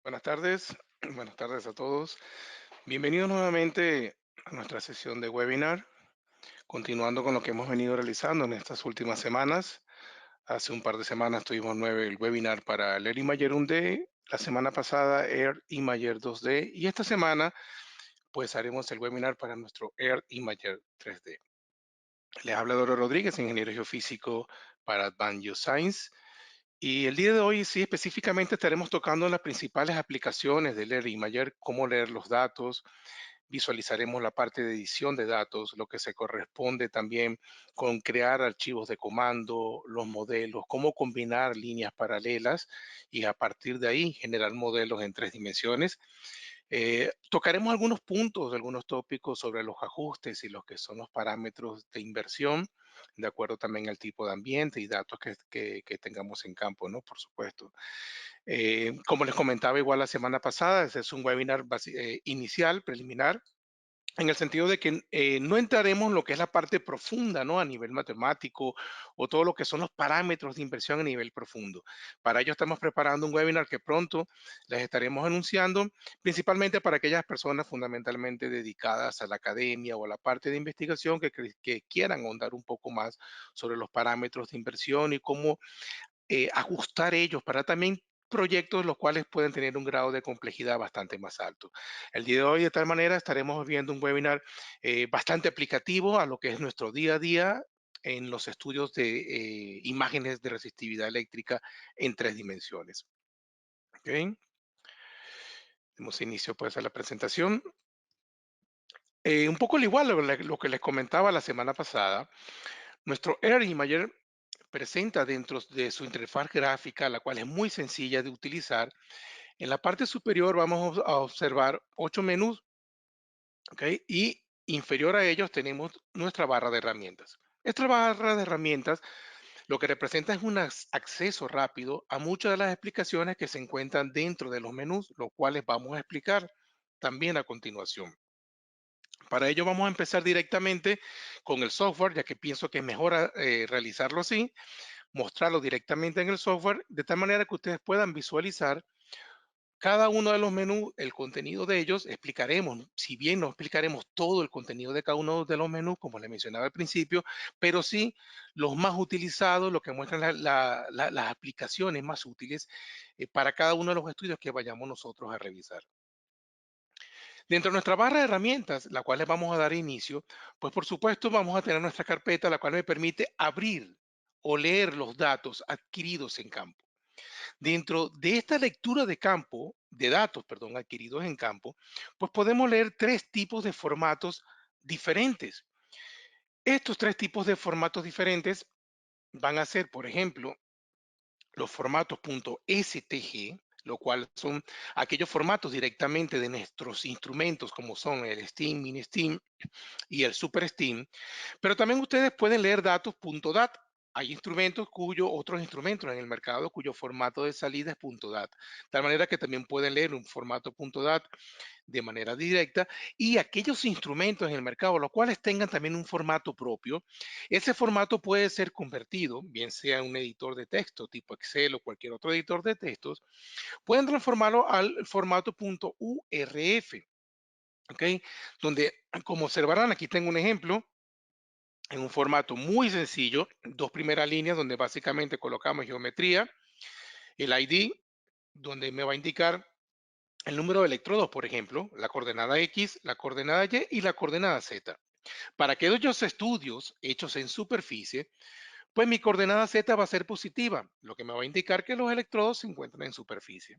Buenas tardes, buenas tardes a todos. Bienvenidos nuevamente a nuestra sesión de webinar, continuando con lo que hemos venido realizando en estas últimas semanas. Hace un par de semanas tuvimos el webinar para el Air Imager 1D, la semana pasada Air Imager 2D y esta semana pues haremos el webinar para nuestro Air Imager 3D. Les habla Doro Rodríguez, ingeniero geofísico para Advanced Geoscience. Y el día de hoy sí específicamente estaremos tocando las principales aplicaciones del Air Imager, cómo leer los datos, visualizaremos la parte de edición de datos, lo que se corresponde también con crear archivos de comando, los modelos, cómo combinar líneas paralelas y a partir de ahí generar modelos en 3 dimensiones. Tocaremos algunos puntos, algunos tópicos sobre los ajustes y los que son los parámetros de inversión, de acuerdo también al tipo de ambiente y datos que tengamos en campo, ¿no? Por supuesto. Como les comentaba igual la semana pasada, ese es un webinar inicial, preliminar, en el sentido de que no entraremos en lo que es la parte profunda, ¿no? A nivel matemático o todo lo que son los parámetros de inversión a nivel profundo. Para ello estamos preparando un webinar que pronto les estaremos anunciando, principalmente para aquellas personas fundamentalmente dedicadas a la academia o a la parte de investigación que quieran ahondar un poco más sobre los parámetros de inversión y cómo ajustar ellos para también proyectos los cuales pueden tener un grado de complejidad bastante más alto. El día de hoy, de tal manera, estaremos viendo un webinar bastante aplicativo a lo que es nuestro día a día en los estudios de imágenes de resistividad eléctrica en 3 dimensiones. ¿Ok? Demos inicio pues a la presentación. Un poco al igual lo que les comentaba la semana pasada, nuestro Air Imager presenta dentro de su interfaz gráfica, la cual es muy sencilla de utilizar. En la parte superior vamos a observar 8 menús, ¿ok? Y inferior a ellos tenemos nuestra barra de herramientas. Esta barra de herramientas lo que representa es un acceso rápido a muchas de las explicaciones que se encuentran dentro de los menús, los cuales vamos a explicar también a continuación. Para ello vamos a empezar directamente con el software, ya que pienso que es mejor realizarlo así, mostrarlo directamente en el software, de tal manera que ustedes puedan visualizar cada uno de los menús, el contenido de ellos, explicaremos, si bien no explicaremos todo el contenido de cada uno de los menús, como les mencionaba al principio, pero sí los más utilizados, lo que muestran las aplicaciones más útiles para cada uno de los estudios que vayamos nosotros a revisar. Dentro de nuestra barra de herramientas, la cual les vamos a dar inicio, pues por supuesto vamos a tener nuestra carpeta, la cual me permite abrir o leer los datos adquiridos en campo. Dentro de esta lectura de campo, de datos, perdón, adquiridos en campo, pues podemos leer 3 tipos de formatos diferentes. Estos 3 tipos de formatos diferentes van a ser, por ejemplo, los formatos .stg, lo cual son aquellos formatos directamente de nuestros instrumentos, como son el Steam, Mini Steam y el Super Steam, pero también ustedes pueden leer datos .dat. Hay instrumentos otros instrumentos en el mercado cuyo formato de salida es .dat. De tal manera que también pueden leer un formato .dat de manera directa y aquellos instrumentos en el mercado, los cuales tengan también un formato propio, ese formato puede ser convertido, bien sea un editor de texto tipo Excel o cualquier otro editor de textos, pueden transformarlo al formato .urf, ¿ok? Donde, como observarán, aquí tengo un ejemplo en un formato muy sencillo, 2 primeras líneas donde básicamente colocamos geometría, el ID, donde me va a indicar el número de electrodos, por ejemplo, la coordenada X, la coordenada Y y la coordenada Z. Para aquellos estudios hechos en superficie, pues mi coordenada Z va a ser positiva, lo que me va a indicar que los electrodos se encuentran en superficie.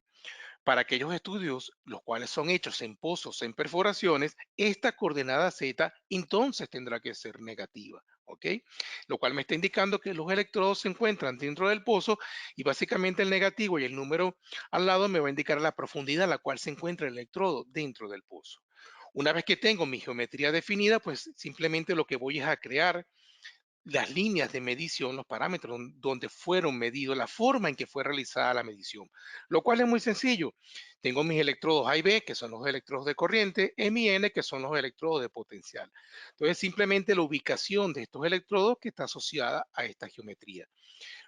Para aquellos estudios, los cuales son hechos en pozos, en perforaciones, esta coordenada Z entonces tendrá que ser negativa, ¿ok? Lo cual me está indicando que los electrodos se encuentran dentro del pozo y básicamente el negativo y el número al lado me va a indicar la profundidad a la cual se encuentra el electrodo dentro del pozo. Una vez que tengo mi geometría definida, pues simplemente lo que voy es a crear las líneas de medición, los parámetros donde fueron medidos, la forma en que fue realizada la medición, lo cual es muy sencillo. Tengo mis electrodos A y B, que son los electrodos de corriente, M y N, que son los electrodos de potencial. Entonces, simplemente la ubicación de estos electrodos que está asociada a esta geometría.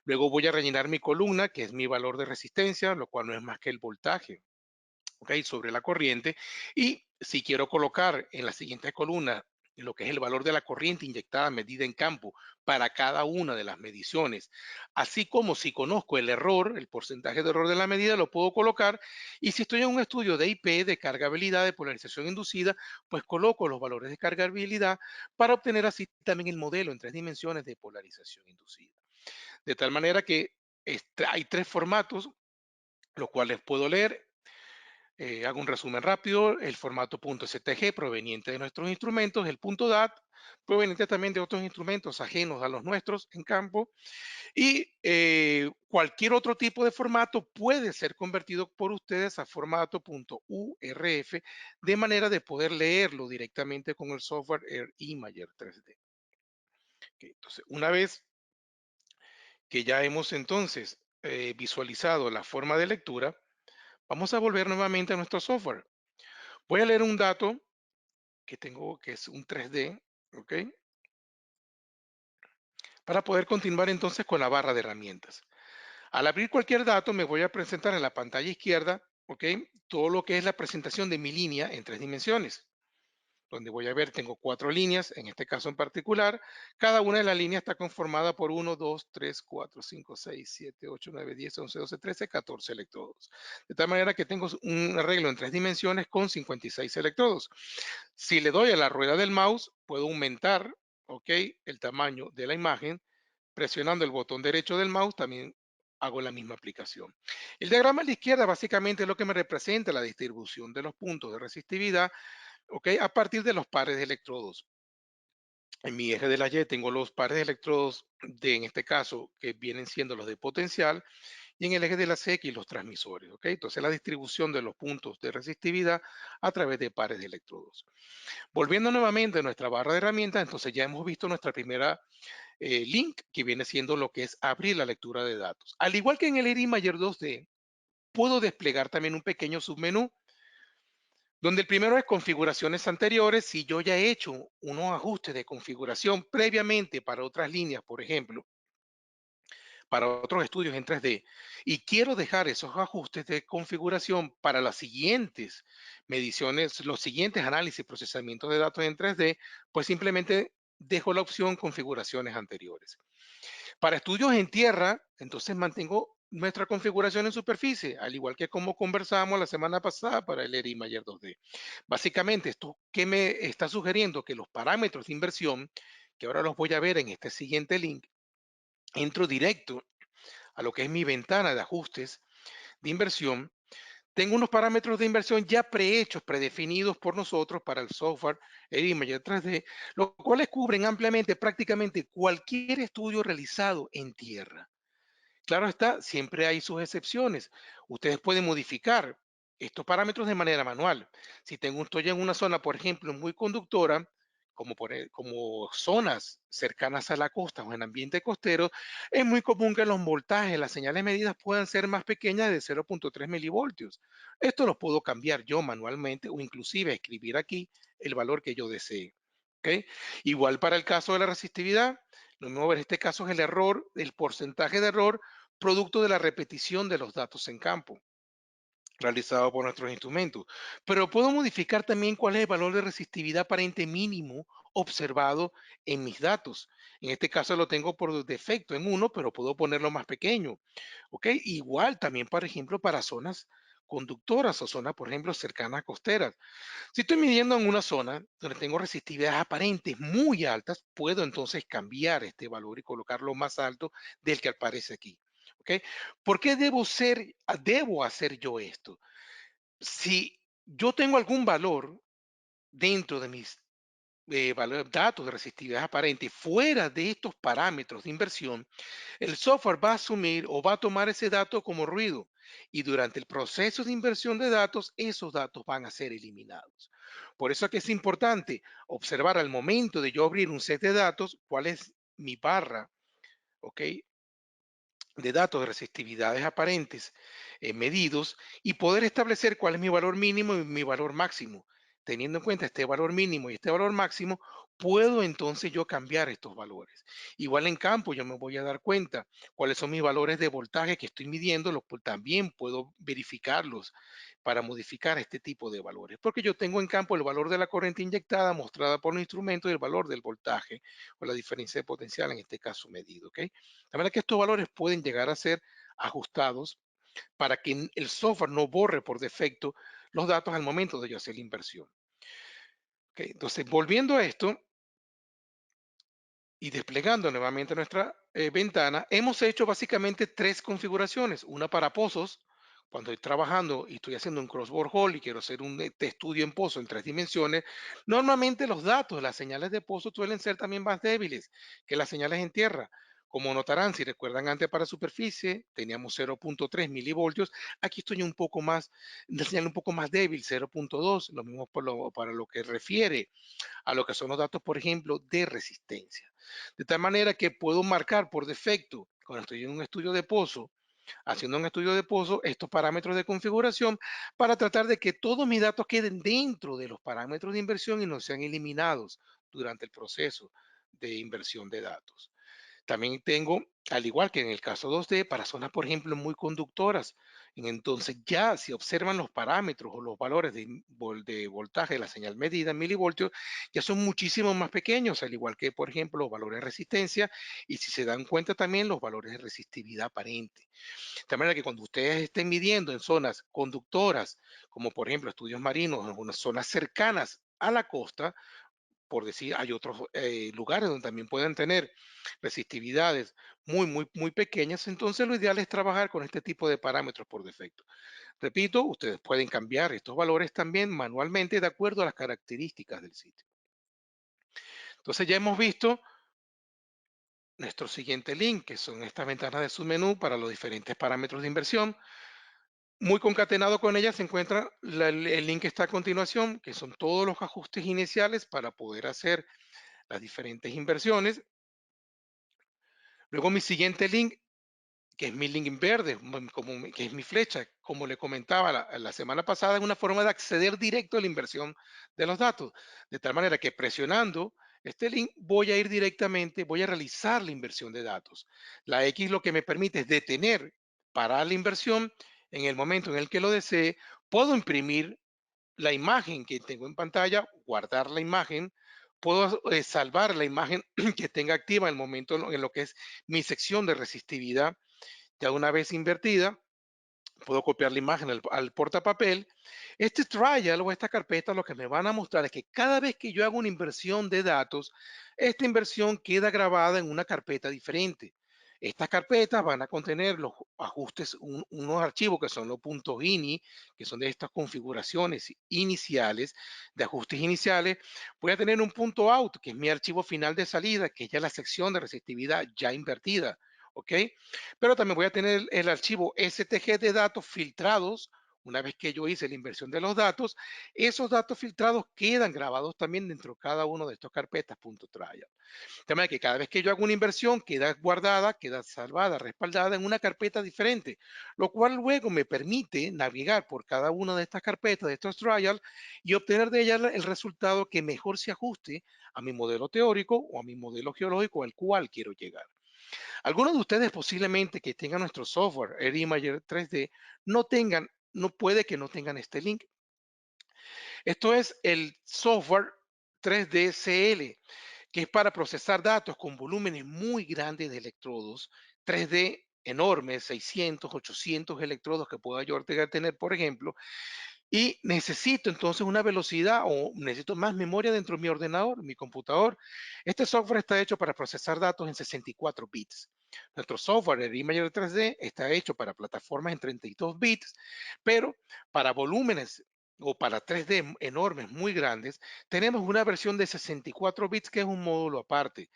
Luego voy a rellenar mi columna, que es mi valor de resistencia, lo cual no es más que el voltaje ¿ok? Sobre la corriente. Y si quiero colocar en la siguiente columna lo que es el valor de la corriente inyectada medida en campo para cada una de las mediciones, así como si conozco el error, el porcentaje de error de la medida, lo puedo colocar. Y si estoy en un estudio de IP, de cargabilidad, de polarización inducida, pues coloco los valores de cargabilidad para obtener así también el modelo en 3 dimensiones de polarización inducida. De tal manera que hay 3 formatos, los cuales puedo leer. Hago un resumen rápido: el formato .stg proveniente de nuestros instrumentos, el .dat proveniente también de otros instrumentos ajenos a los nuestros en campo, y cualquier otro tipo de formato puede ser convertido por ustedes a formato .urf, de manera de poder leerlo directamente con el software Air Imager 3D. Ok, entonces, una vez que ya hemos entonces visualizado la forma de lectura, vamos a volver nuevamente a nuestro software. Voy a leer un dato que tengo, que es un 3D, ¿ok? Para poder continuar entonces con la barra de herramientas. Al abrir cualquier dato, me voy a presentar en la pantalla izquierda, ¿ok? Todo lo que es la presentación de mi línea en 3 dimensiones, donde voy a ver, tengo 4 líneas, en este caso en particular. Cada una de las líneas está conformada por 1, 2, 3, 4, 5, 6, 7, 8, 9, 10, 11, 12, 13, 14 electrodos. De tal manera que tengo un arreglo en 3 dimensiones con 56 electrodos. Si le doy a la rueda del mouse, puedo aumentar, ¿ok?, el tamaño de la imagen. Presionando el botón derecho del mouse también hago la misma aplicación. El diagrama a la izquierda básicamente es lo que me representa la distribución de los puntos de resistividad, ¿ok?, a partir de los pares de electrodos. En mi eje de la Y tengo los pares de electrodos en este caso, que vienen siendo los de potencial, y en el eje de la X los transmisores, ¿ok? Entonces la distribución de los puntos de resistividad a través de pares de electrodos. Volviendo nuevamente a nuestra barra de herramientas, entonces ya hemos visto nuestra primera link, que viene siendo lo que es abrir la lectura de datos. Al igual que en el Imager 2D, puedo desplegar también un pequeño submenú, donde el primero es configuraciones anteriores. Si yo ya he hecho unos ajustes de configuración previamente para otras líneas, por ejemplo, para otros estudios en 3D, y quiero dejar esos ajustes de configuración para las siguientes mediciones, los siguientes análisis y procesamientos de datos en 3D, pues simplemente dejo la opción configuraciones anteriores. Para estudios en tierra, entonces mantengo nuestra configuración en superficie, al igual que como conversamos la semana pasada para el Imager 2D. Básicamente, esto que me está sugiriendo que los parámetros de inversión, que ahora los voy a ver en este siguiente link, entro directo a lo que es mi ventana de ajustes de inversión. Tengo unos parámetros de inversión ya prehechos, predefinidos por nosotros para el software Imager 3D, los cuales cubren ampliamente prácticamente cualquier estudio realizado en tierra. Claro está, siempre hay sus excepciones. Ustedes pueden modificar estos parámetros de manera manual. Si estoy en una zona, por ejemplo, muy conductora, como zonas cercanas a la costa o en ambiente costero, es muy común que los voltajes, las señales medidas puedan ser más pequeñas de 0.3 milivoltios. Esto lo puedo cambiar yo manualmente o inclusive escribir aquí el valor que yo desee. ¿Ok? Igual para el caso de la resistividad, lo mismo en este caso es el error, el porcentaje de error producto de la repetición de los datos en campo realizado por nuestros instrumentos. Pero puedo modificar también cuál es el valor de resistividad aparente mínimo observado en mis datos. En este caso lo tengo por defecto en 1, pero puedo ponerlo más pequeño. ¿Ok? Igual también, por ejemplo, para zonas conductoras o zonas, por ejemplo, cercanas a costeras. Si estoy midiendo en una zona donde tengo resistividades aparentes muy altas, puedo entonces cambiar este valor y colocarlo más alto del que aparece aquí. ¿Ok? ¿Por qué debo hacer yo esto? Si yo tengo algún valor dentro de mis datos de resistividad aparente fuera de estos parámetros de inversión, el software va a asumir o va a tomar ese dato como ruido, y durante el proceso de inversión de datos, esos datos van a ser eliminados. Por eso es que es importante observar al momento de yo abrir un set de datos cuál es mi barra, ¿ok?, de datos de resistividades aparentes medidos, y poder establecer cuál es mi valor mínimo y mi valor máximo. teniendo en cuenta este valor mínimo y este valor máximo, puedo entonces yo cambiar estos valores. Igual en campo, yo me voy a dar cuenta cuáles son mis valores de voltaje que estoy midiendo, también puedo verificarlos para modificar este tipo de valores, porque yo tengo en campo el valor de la corriente inyectada mostrada por un instrumento y el valor del voltaje o la diferencia de potencial, en este caso medido. ¿Ok? De manera que estos valores pueden llegar a ser ajustados para que el software no borre por defecto los datos al momento de yo hacer la inversión. ¿Ok? Entonces, volviendo a esto, y desplegando nuevamente nuestra ventana, hemos hecho básicamente tres configuraciones. Una para pozos, cuando estoy trabajando y estoy haciendo un cross-bore hole y quiero hacer un estudio en pozo en 3 dimensiones, normalmente los datos, las señales de pozo suelen ser también más débiles que las señales en tierra. Como notarán, si recuerdan antes para superficie, teníamos 0.3 milivoltios. Aquí estoy un poco más, una señal un poco más débil, 0.2. Lo mismo para lo que refiere a lo que son los datos, por ejemplo, de resistencia. De tal manera que puedo marcar por defecto, cuando estoy en un estudio de pozo, haciendo un estudio de pozo, estos parámetros de configuración para tratar de que todos mis datos queden dentro de los parámetros de inversión y no sean eliminados durante el proceso de inversión de datos. También tengo, al igual que en el caso 2D, para zonas, por ejemplo, muy conductoras. Entonces, ya si observan los parámetros o los valores de voltaje de la señal medida en milivoltios, ya son muchísimo más pequeños, al igual que, por ejemplo, los valores de resistencia y si se dan cuenta también los valores de resistividad aparente. De manera que cuando ustedes estén midiendo en zonas conductoras, como por ejemplo estudios marinos, en algunas zonas cercanas a la costa, por decir, hay otros lugares donde también pueden tener resistividades muy pequeñas, entonces lo ideal es trabajar con este tipo de parámetros por defecto. Repito, ustedes pueden cambiar estos valores también manualmente de acuerdo a las características del sitio. Entonces ya hemos visto nuestro siguiente link, que son estas ventanas de submenú para los diferentes parámetros de inversión. Muy concatenado con ella se encuentra el link que está a continuación, que son todos los ajustes iniciales para poder hacer las diferentes inversiones. Luego mi siguiente link, que es mi link en verde, que es mi flecha, como le comentaba la semana pasada, es una forma de acceder directo a la inversión de los datos, de tal manera que presionando este link voy a ir directamente, voy a realizar la inversión de datos. La X lo que me permite es detener, parar la inversión en el momento en el que lo desee, puedo imprimir la imagen que tengo en pantalla, guardar la imagen, puedo salvar la imagen que tenga activa en el momento en lo que es mi sección de resistividad. Ya una vez invertida, puedo copiar la imagen al portapapel. Este trial o esta carpeta lo que me van a mostrar es que cada vez que yo hago una inversión de datos, esta inversión queda grabada en una carpeta diferente. Estas carpetas van a contener los ajustes, unos archivos que son los puntos .ini, que son de estas configuraciones iniciales, de ajustes iniciales. Voy a tener un punto .out, que es mi archivo final de salida, que es ya la sección de resistividad ya invertida. ¿Ok? Pero también voy a tener el archivo STG de datos filtrados. Una vez que yo hice la inversión de los datos, esos datos filtrados quedan grabados también dentro de cada uno de estos carpetas .trial. De manera que cada vez que yo hago una inversión, queda guardada, queda salvada, respaldada en una carpeta diferente, lo cual luego me permite navegar por cada una de estas carpetas, de estos trials, y obtener de ellas el resultado que mejor se ajuste a mi modelo teórico o a mi modelo geológico al cual quiero llegar. Algunos de ustedes posiblemente que tengan nuestro software AirImager 3D no puede que no tengan este link. Esto es el software 3D CL, que es para procesar datos con volúmenes muy grandes de electrodos, 3D enormes, 600, 800 electrodos que pueda yo tener, por ejemplo, y necesito entonces una velocidad o necesito más memoria dentro de mi ordenador, mi computador. Este software está hecho para procesar datos en 64 bits. Nuestro software, el Imager 3D, está hecho para plataformas en 32 bits, pero para volúmenes o para 3D enormes, muy grandes, tenemos una versión de 64 bits que es un módulo aparte,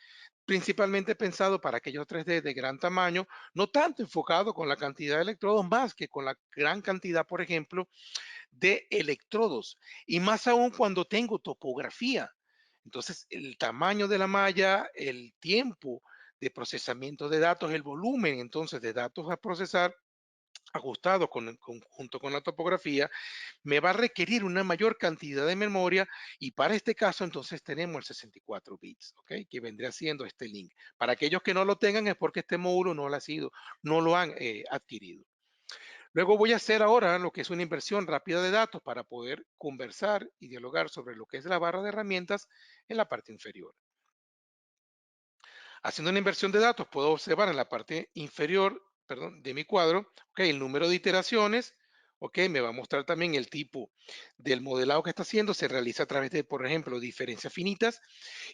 principalmente pensado para aquellos 3D de gran tamaño, no tanto enfocado con la cantidad de electrodos, más que con la gran cantidad, por ejemplo, de electrodos y más aún cuando tengo topografía. Entonces, el tamaño de la malla, el tiempo de procesamiento de datos, el volumen entonces de datos a procesar ajustado junto con la topografía, me va a requerir una mayor cantidad de memoria y para este caso entonces tenemos el 64 bits, ¿ok? Que vendría siendo este link. Para aquellos que no lo tengan es porque este módulo no lo ha sido, no lo han adquirido. Luego voy a hacer ahora lo que es una inversión rápida de datos para poder conversar y dialogar sobre lo que es la barra de herramientas en la parte inferior. Haciendo una inversión de datos, puedo observar en la parte inferior, perdón, de mi cuadro, okay, el número de iteraciones, okay, me va a mostrar también el tipo del modelado que está haciendo, se realiza a través de, por ejemplo, diferencias finitas,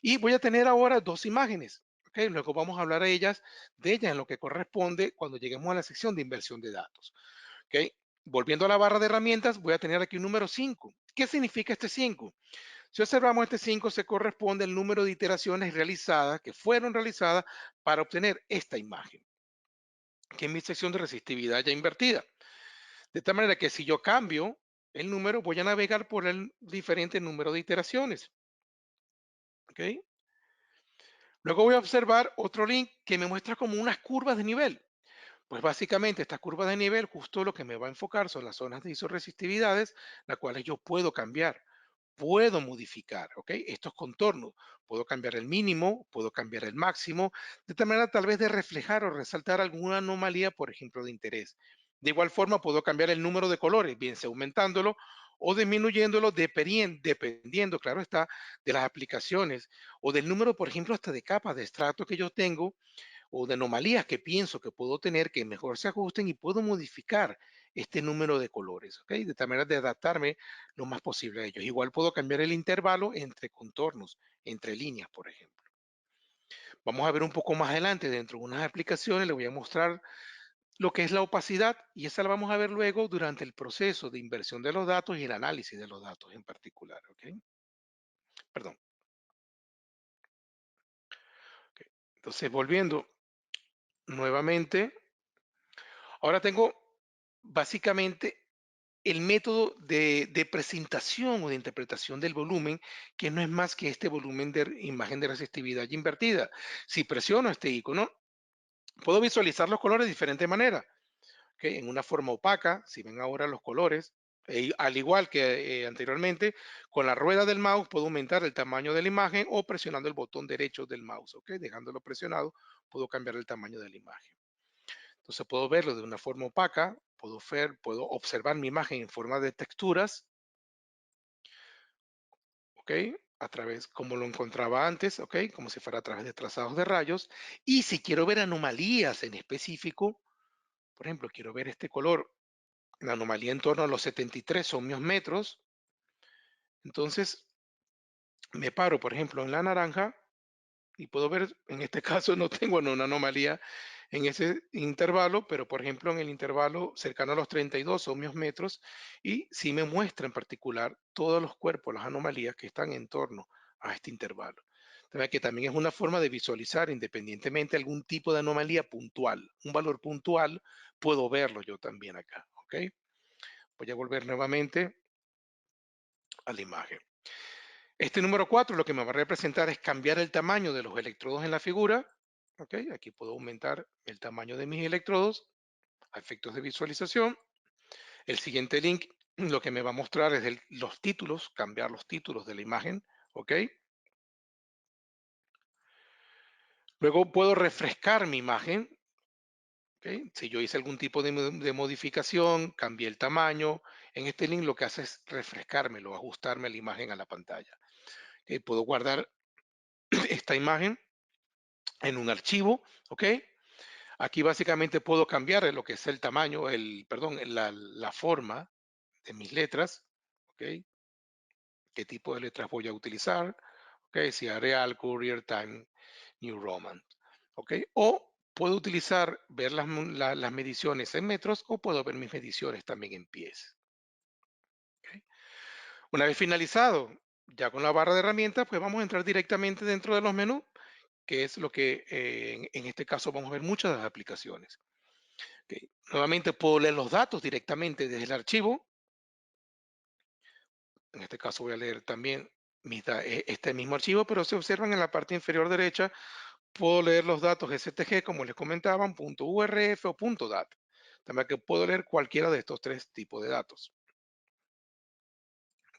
y voy a tener ahora dos imágenes, okay, luego vamos a hablar de ellas en lo que corresponde cuando lleguemos a la sección de inversión de datos, okay. Volviendo a la barra de herramientas, voy a tener aquí un número 5. ¿Qué significa este 5? Si observamos este 5 se corresponde al número de iteraciones realizadas, que fueron realizadas para obtener esta imagen, que es mi sección de resistividad ya invertida. De tal manera que si yo cambio el número, voy a navegar por el diferente número de iteraciones. ¿Ok? Luego voy a observar otro link que me muestra como unas curvas de nivel. Pues básicamente estas curvas de nivel, justo lo que me va a enfocar son las zonas de isoresistividades, las cuales yo puedo cambiar, puedo modificar, ¿ok? Estos contornos, puedo cambiar el mínimo, puedo cambiar el máximo, de tal manera tal vez de reflejar o resaltar alguna anomalía, por ejemplo, de interés. De igual forma, puedo cambiar el número de colores, bien sea aumentándolo o disminuyéndolo, dependiendo, claro está, de las aplicaciones o del número, por ejemplo, hasta de capas de estrato que yo tengo o de anomalías que pienso que puedo tener que mejor se ajusten y puedo modificar este número de colores, ¿ok? De tal manera de adaptarme lo más posible a ellos. Igual puedo cambiar el intervalo entre contornos, entre líneas, por ejemplo. Vamos a ver un poco más adelante dentro de unas aplicaciones, le voy a mostrar lo que es la opacidad y esa la vamos a ver luego durante el proceso de inversión de los datos y el análisis de los datos en particular, ¿ok? Perdón. Ok. Entonces, volviendo nuevamente, ahora tengo básicamente el método de presentación o de interpretación del volumen, que no es más que este volumen de imagen de resistividad invertida. Si presiono este icono, puedo visualizar los colores de diferente manera, ¿ok? En una forma opaca, si ven ahora los colores, al igual que anteriormente, con la rueda del mouse puedo aumentar el tamaño de la imagen o presionando el botón derecho del mouse, ¿ok? Dejándolo presionado, puedo cambiar el tamaño de la imagen. Entonces puedo verlo de una forma opaca, puedo observar mi imagen en forma de texturas, ¿ok? A través, como lo encontraba antes, ¿ok? Como si fuera a través de trazados de rayos. Y si quiero ver anomalías en específico, por ejemplo, quiero ver este color, la anomalía en torno a los 73 ohmios metros, entonces me paro, por ejemplo, en la naranja y puedo ver, en este caso no tengo una anomalía en ese intervalo, pero por ejemplo en el intervalo cercano a los 32 ohmios metros, y sí me muestra en particular todos los cuerpos, las anomalías que están en torno a este intervalo. O que también es una forma de visualizar independientemente algún tipo de anomalía puntual, un valor puntual, puedo verlo yo también acá, ¿ok? Voy a volver nuevamente a la imagen. Este número 4 lo que me va a representar es cambiar el tamaño de los electrodos en la figura. ¿Ok? Aquí puedo aumentar el tamaño de mis electrodos a efectos de visualización. El siguiente link lo que me va a mostrar es los títulos, cambiar los títulos de la imagen. ¿Ok? Luego puedo refrescar mi imagen. ¿Ok? Si yo hice algún tipo de modificación, cambié el tamaño. En este link lo que hace es refrescármelo, ajustarme la imagen a la pantalla. ¿Ok? Puedo guardar esta imagen en un archivo, ¿ok? Aquí básicamente puedo cambiar lo que es el tamaño, perdón, la forma de mis letras, ¿ok? ¿Qué tipo de letras voy a utilizar? ¿Ok? Si Arial, Courier, Time, New Roman, ¿ok? O puedo utilizar, ver las mediciones en metros o puedo ver mis mediciones también en pies. ¿Ok? Una vez finalizado, ya con la barra de herramientas, pues vamos a entrar directamente dentro de los menús, que es lo que en este caso vamos a ver muchas de las aplicaciones. Ok. Nuevamente puedo leer los datos directamente desde el archivo. En este caso voy a leer también este mismo archivo, pero se observan en la parte inferior derecha, puedo leer los datos STG, como les comentaban, .urf o .dat. También que puedo leer cualquiera de estos tres tipos de datos.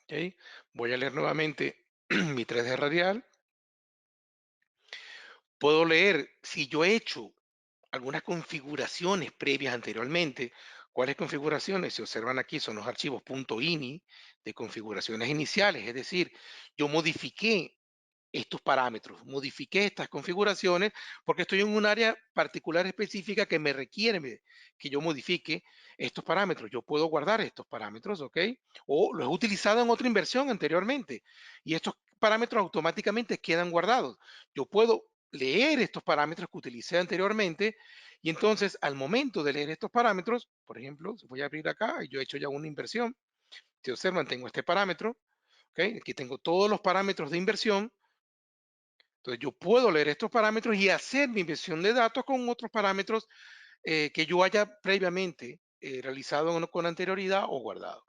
¿Ok? Voy a leer nuevamente mi 3D radial. Puedo leer si yo he hecho algunas configuraciones previas anteriormente. ¿Cuáles configuraciones? Se observan aquí, son los archivos .ini de configuraciones iniciales, es decir, yo modifiqué estos parámetros, modifiqué estas configuraciones porque estoy en un área particular específica que me requiere que yo modifique estos parámetros. Yo puedo guardar estos parámetros, ¿ok? O los he utilizado en otra inversión anteriormente y estos parámetros automáticamente quedan guardados. Yo puedo leer estos parámetros que utilicé anteriormente y entonces al momento de leer estos parámetros, por ejemplo, voy a abrir acá, yo he hecho ya una inversión. Si observan, tengo este parámetro, ¿ok? Aquí tengo todos los parámetros de inversión. Entonces yo puedo leer estos parámetros y hacer mi inversión de datos con otros parámetros que yo haya previamente realizado con anterioridad o guardado.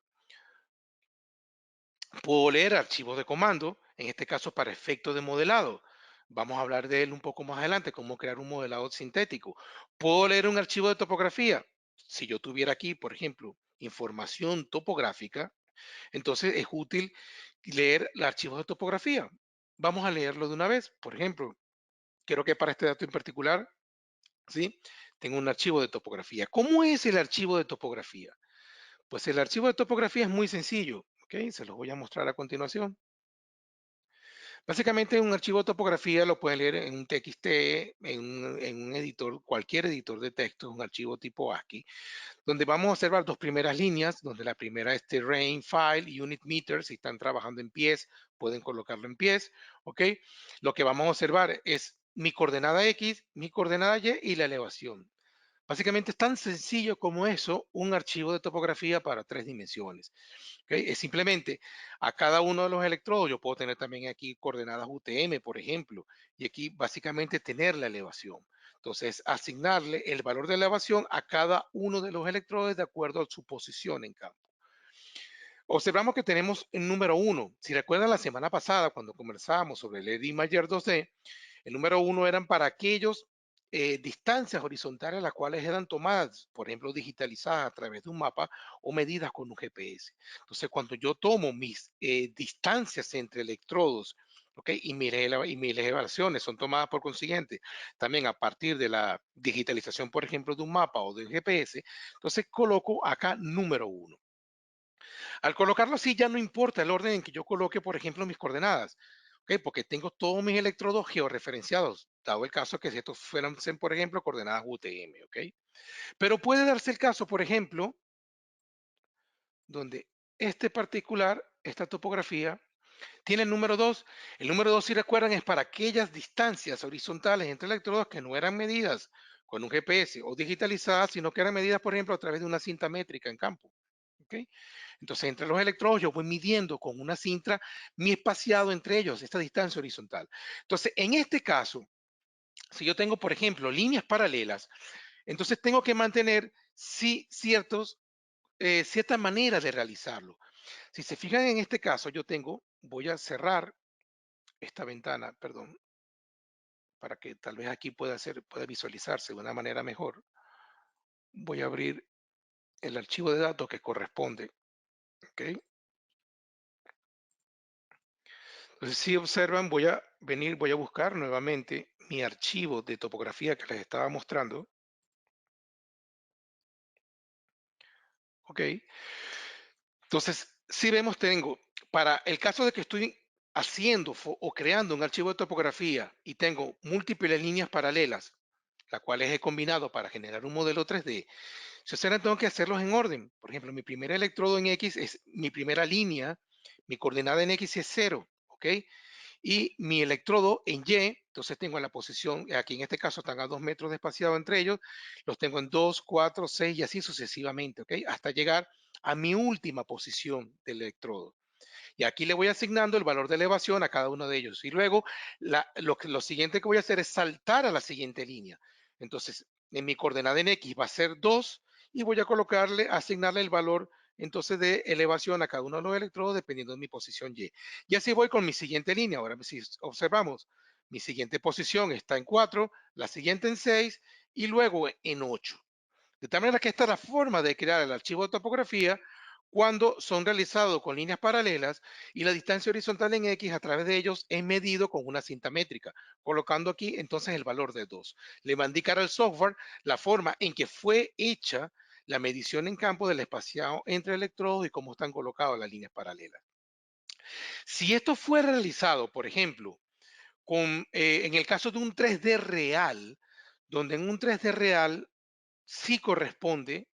Puedo leer archivos de comando, en este caso para efectos de modelado. Vamos a hablar de él un poco más adelante, cómo crear un modelado sintético. Puedo leer un archivo de topografía. Si yo tuviera aquí, por ejemplo, información topográfica, entonces es útil leer el archivo de topografía. Vamos a leerlo de una vez. Por ejemplo, quiero que para este dato en particular, ¿sí? Tengo un archivo de topografía. ¿Cómo es el archivo de topografía? Pues el archivo de topografía es muy sencillo, ¿ok? Se los voy a mostrar a continuación. Básicamente un archivo de topografía lo pueden leer en un TXT, en un editor, cualquier editor de texto, un archivo tipo ASCII, donde vamos a observar dos primeras líneas, donde la primera es terrain, file y unit meter. Si están trabajando en pies, pueden colocarlo en pies, ¿ok? Lo que vamos a observar es mi coordenada X, mi coordenada Y y la elevación. Básicamente es tan sencillo como eso, un archivo de topografía para 3 dimensiones. ¿Okay? Es simplemente a cada uno de los electrodos, yo puedo tener también aquí coordenadas UTM, por ejemplo, y aquí básicamente tener la elevación. Entonces, asignarle el valor de elevación a cada uno de los electrodos de acuerdo a su posición en campo. Observamos que tenemos el número 1. Si recuerdan la semana pasada, cuando conversábamos sobre el Edimayer 2D, el número 1 eran para aquellos distancias horizontales las cuales eran tomadas, por ejemplo, digitalizadas a través de un mapa o medidas con un GPS. Entonces, cuando yo tomo mis distancias entre electrodos, ¿ok? Y mis elevaciones son tomadas por consiguiente también a partir de la digitalización, por ejemplo, de un mapa o de un GPS, entonces coloco acá número 1. Al colocarlo así ya no importa el orden en que yo coloque, por ejemplo, mis coordenadas, ¿ok? Porque tengo todos mis electrodos georreferenciados, dado el caso que si estos fueran, por ejemplo, coordenadas UTM, ¿ok? Pero puede darse el caso, por ejemplo, donde este particular, esta topografía, tiene el número 2. El número 2, si recuerdan, es para aquellas distancias horizontales entre electrodos que no eran medidas con un GPS o digitalizadas, sino que eran medidas, por ejemplo, a través de una cinta métrica en campo. ¿Ok? Entonces, entre los electrodos yo voy midiendo con una cinta mi espaciado entre ellos, esta distancia horizontal. Entonces, en este caso, si yo tengo, por ejemplo, líneas paralelas, entonces tengo que mantener cierta manera de realizarlo. Si se fijan en este caso, voy a cerrar esta ventana, perdón, para que tal vez aquí pueda visualizarse de una manera mejor. Voy a abrir el archivo de datos que corresponde, ¿ok? Entonces, si observan, voy a buscar nuevamente mi archivo de topografía que les estaba mostrando. Ok. Entonces, si vemos, tengo, para el caso de que estoy haciendo o creando un archivo de topografía y tengo múltiples líneas paralelas, las cuales he combinado para generar un modelo 3D, si observan, tengo que hacerlos en orden. Por ejemplo, mi primer electrodo en X es mi primera línea, mi coordenada en X es 0, ¿ok? Y mi electrodo en Y, entonces tengo en la posición, aquí en este caso están a 2 metros de espaciado entre ellos, los tengo en 2, 4, 6 y así sucesivamente, ¿ok? Hasta llegar a mi última posición del electrodo. Y aquí le voy asignando el valor de elevación a cada uno de ellos. Y luego lo siguiente que voy a hacer es saltar a la siguiente línea. Entonces, en mi coordenada en X va a ser 2 y voy a asignarle el valor entonces de elevación a cada uno de los electrodos dependiendo de mi posición Y. Y así voy con mi siguiente línea. Ahora, si observamos, mi siguiente posición está en 4, la siguiente en 6 y luego en 8. De tal manera que esta es la forma de crear el archivo de topografía cuando son realizados con líneas paralelas y la distancia horizontal en X a través de ellos es medido con una cinta métrica, colocando aquí entonces el valor de 2. Le va a indicar al software la forma en que fue hecha la medición en campo del espaciado entre electrodos y cómo están colocadas las líneas paralelas. Si esto fue realizado, por ejemplo, en el caso de un 3D real, donde en un 3D real sí corresponde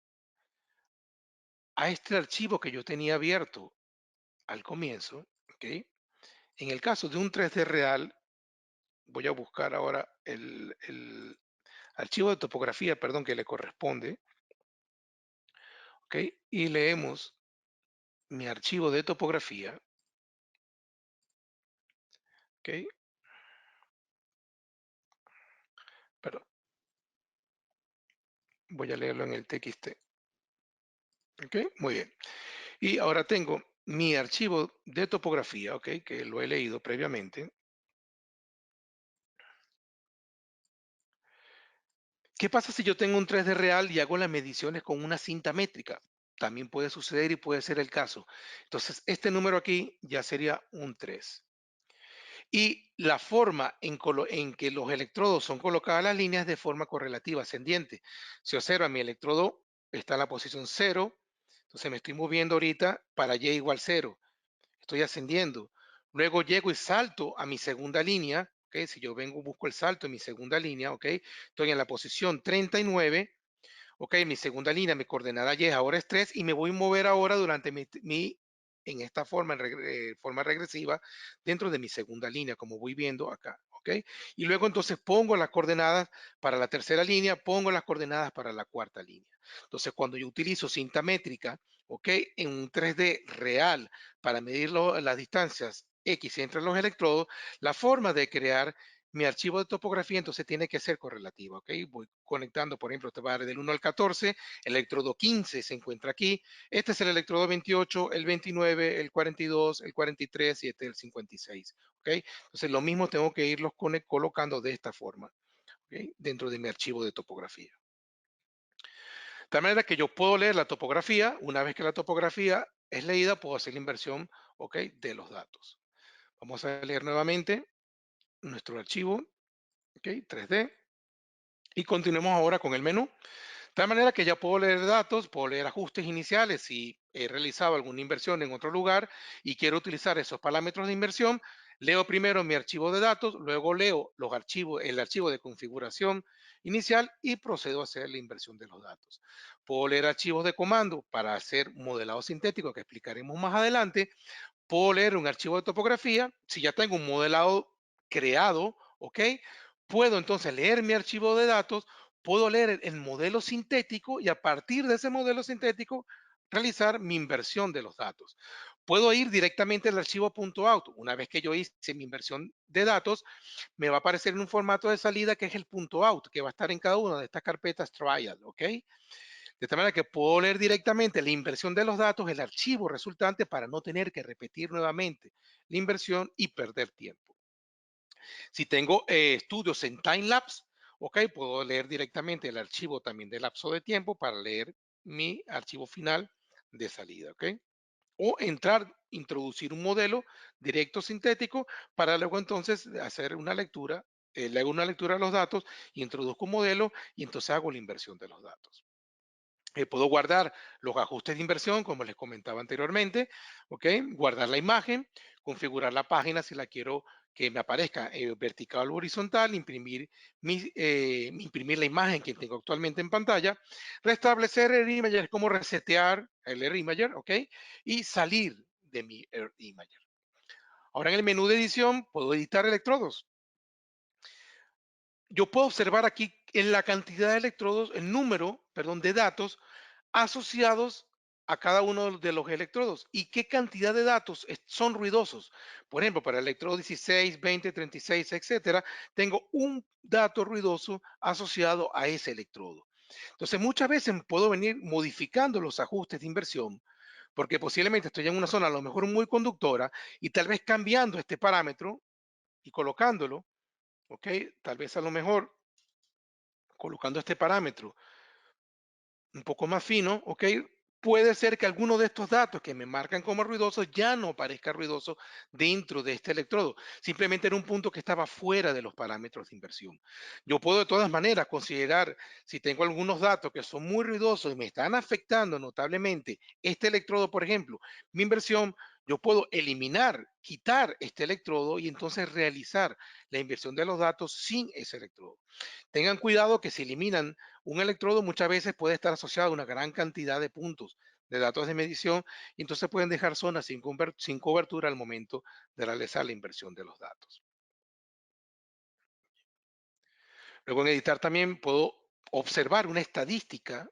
a este archivo que yo tenía abierto al comienzo, ¿ok? En el caso de un 3D real, voy a buscar ahora el archivo de topografía, perdón, que le corresponde, ¿ok? Y leemos mi archivo de topografía, ¿ok? Perdón, voy a leerlo en el TXT, ¿ok? Muy bien. Y ahora tengo mi archivo de topografía, ¿ok? Que lo he leído previamente. ¿Qué pasa si yo tengo un 3D real y hago las mediciones con una cinta métrica? También puede suceder y puede ser el caso. Entonces, este número aquí ya sería un 3. Y la forma en que los electrodos son colocadas las líneas de forma correlativa, ascendiente. Si observa, mi electrodo está en la posición 0, entonces me estoy moviendo ahorita para Y igual 0. Estoy ascendiendo. Luego llego y salto a mi segunda línea, ¿ok? Si yo vengo, busco el salto en mi segunda línea, ¿ok? Estoy en la posición 39, ¿ok? Mi segunda línea, mi coordenada Y ahora es 3 y me voy a mover ahora durante en esta forma, forma regresiva, dentro de mi segunda línea, como voy viendo acá, ¿ok? Y luego entonces pongo las coordenadas para la tercera línea, pongo las coordenadas para la cuarta línea. Entonces, cuando yo utilizo cinta métrica, ¿ok? En un 3D real para medir las distancias X entre los electrodos, la forma de crear mi archivo de topografía entonces tiene que ser correlativa, ¿ok? Voy conectando, por ejemplo, te va a dar del 1 al 14, el electrodo 15 se encuentra aquí, este es el electrodo 28, el 29, el 42, el 43 y este es el 56, ¿ok? Entonces lo mismo tengo que irlos colocando de esta forma, ¿ok? Dentro de mi archivo de topografía. De tal manera que yo puedo leer la topografía, una vez que la topografía es leída, puedo hacer la inversión, ¿ok? De los datos. Vamos a leer nuevamente nuestro archivo, ¿ok? 3D. Y continuemos ahora con el menú. De tal manera que ya puedo leer datos, puedo leer ajustes iniciales si he realizado alguna inversión en otro lugar y quiero utilizar esos parámetros de inversión. Leo primero mi archivo de datos, luego leo los archivos, el archivo de configuración inicial y procedo a hacer la inversión de los datos. Puedo leer archivos de comando para hacer modelado sintético que explicaremos más adelante. Puedo leer un archivo de topografía. Si ya tengo un modelado creado, ¿ok? Puedo entonces leer mi archivo de datos, puedo leer el modelo sintético y a partir de ese modelo sintético realizar mi inversión de los datos. Puedo ir directamente al archivo .out. Una vez que yo hice mi inversión de datos, me va a aparecer en un formato de salida que es el .out, que va a estar en cada una de estas carpetas trial, ¿ok? De tal manera que puedo leer directamente la inversión de los datos, el archivo resultante para no tener que repetir nuevamente la inversión y perder tiempo. Si tengo estudios en time-lapse, ok, puedo leer directamente el archivo también de lapso de tiempo para leer mi archivo final de salida, ok. O entrar, introducir un modelo directo sintético para luego entonces hacer una lectura, le hago una lectura de los datos, introduzco un modelo y entonces hago la inversión de los datos. Puedo guardar los ajustes de inversión, como les comentaba anteriormente, ¿ok? Guardar la imagen, configurar la página si la quiero que me aparezca vertical o horizontal, imprimir la imagen que tengo actualmente en pantalla, restablecer el imager, es como resetear el imager, ¿ok? Y salir de mi imager. Ahora en el menú de edición puedo editar electrodos. Yo puedo observar aquí en la cantidad de electrodos, el número, perdón, de datos asociados a cada uno de los electrodos y qué cantidad de datos son ruidosos. Por ejemplo, para el electrodo 16, 20, 36, etcétera, tengo un dato ruidoso asociado a ese electrodo. Entonces, muchas veces puedo venir modificando los ajustes de inversión porque posiblemente estoy en una zona a lo mejor muy conductora y tal vez cambiando este parámetro y colocándolo, ¿ok? Tal vez a lo mejor colocando este parámetro un poco más fino, ¿ok? Puede ser que alguno de estos datos que me marcan como ruidosos ya no parezca ruidoso dentro de este electrodo. Simplemente era un punto que estaba fuera de los parámetros de inversión. Yo puedo de todas maneras considerar si tengo algunos datos que son muy ruidosos y me están afectando notablemente este electrodo, por ejemplo, mi inversión, yo puedo eliminar, quitar este electrodo y entonces realizar la inversión de los datos sin ese electrodo. Tengan cuidado que si eliminan un electrodo muchas veces puede estar asociado a una gran cantidad de puntos de datos de medición y entonces pueden dejar zonas sin cobertura al momento de realizar la inversión de los datos. Luego en editar también puedo observar una estadística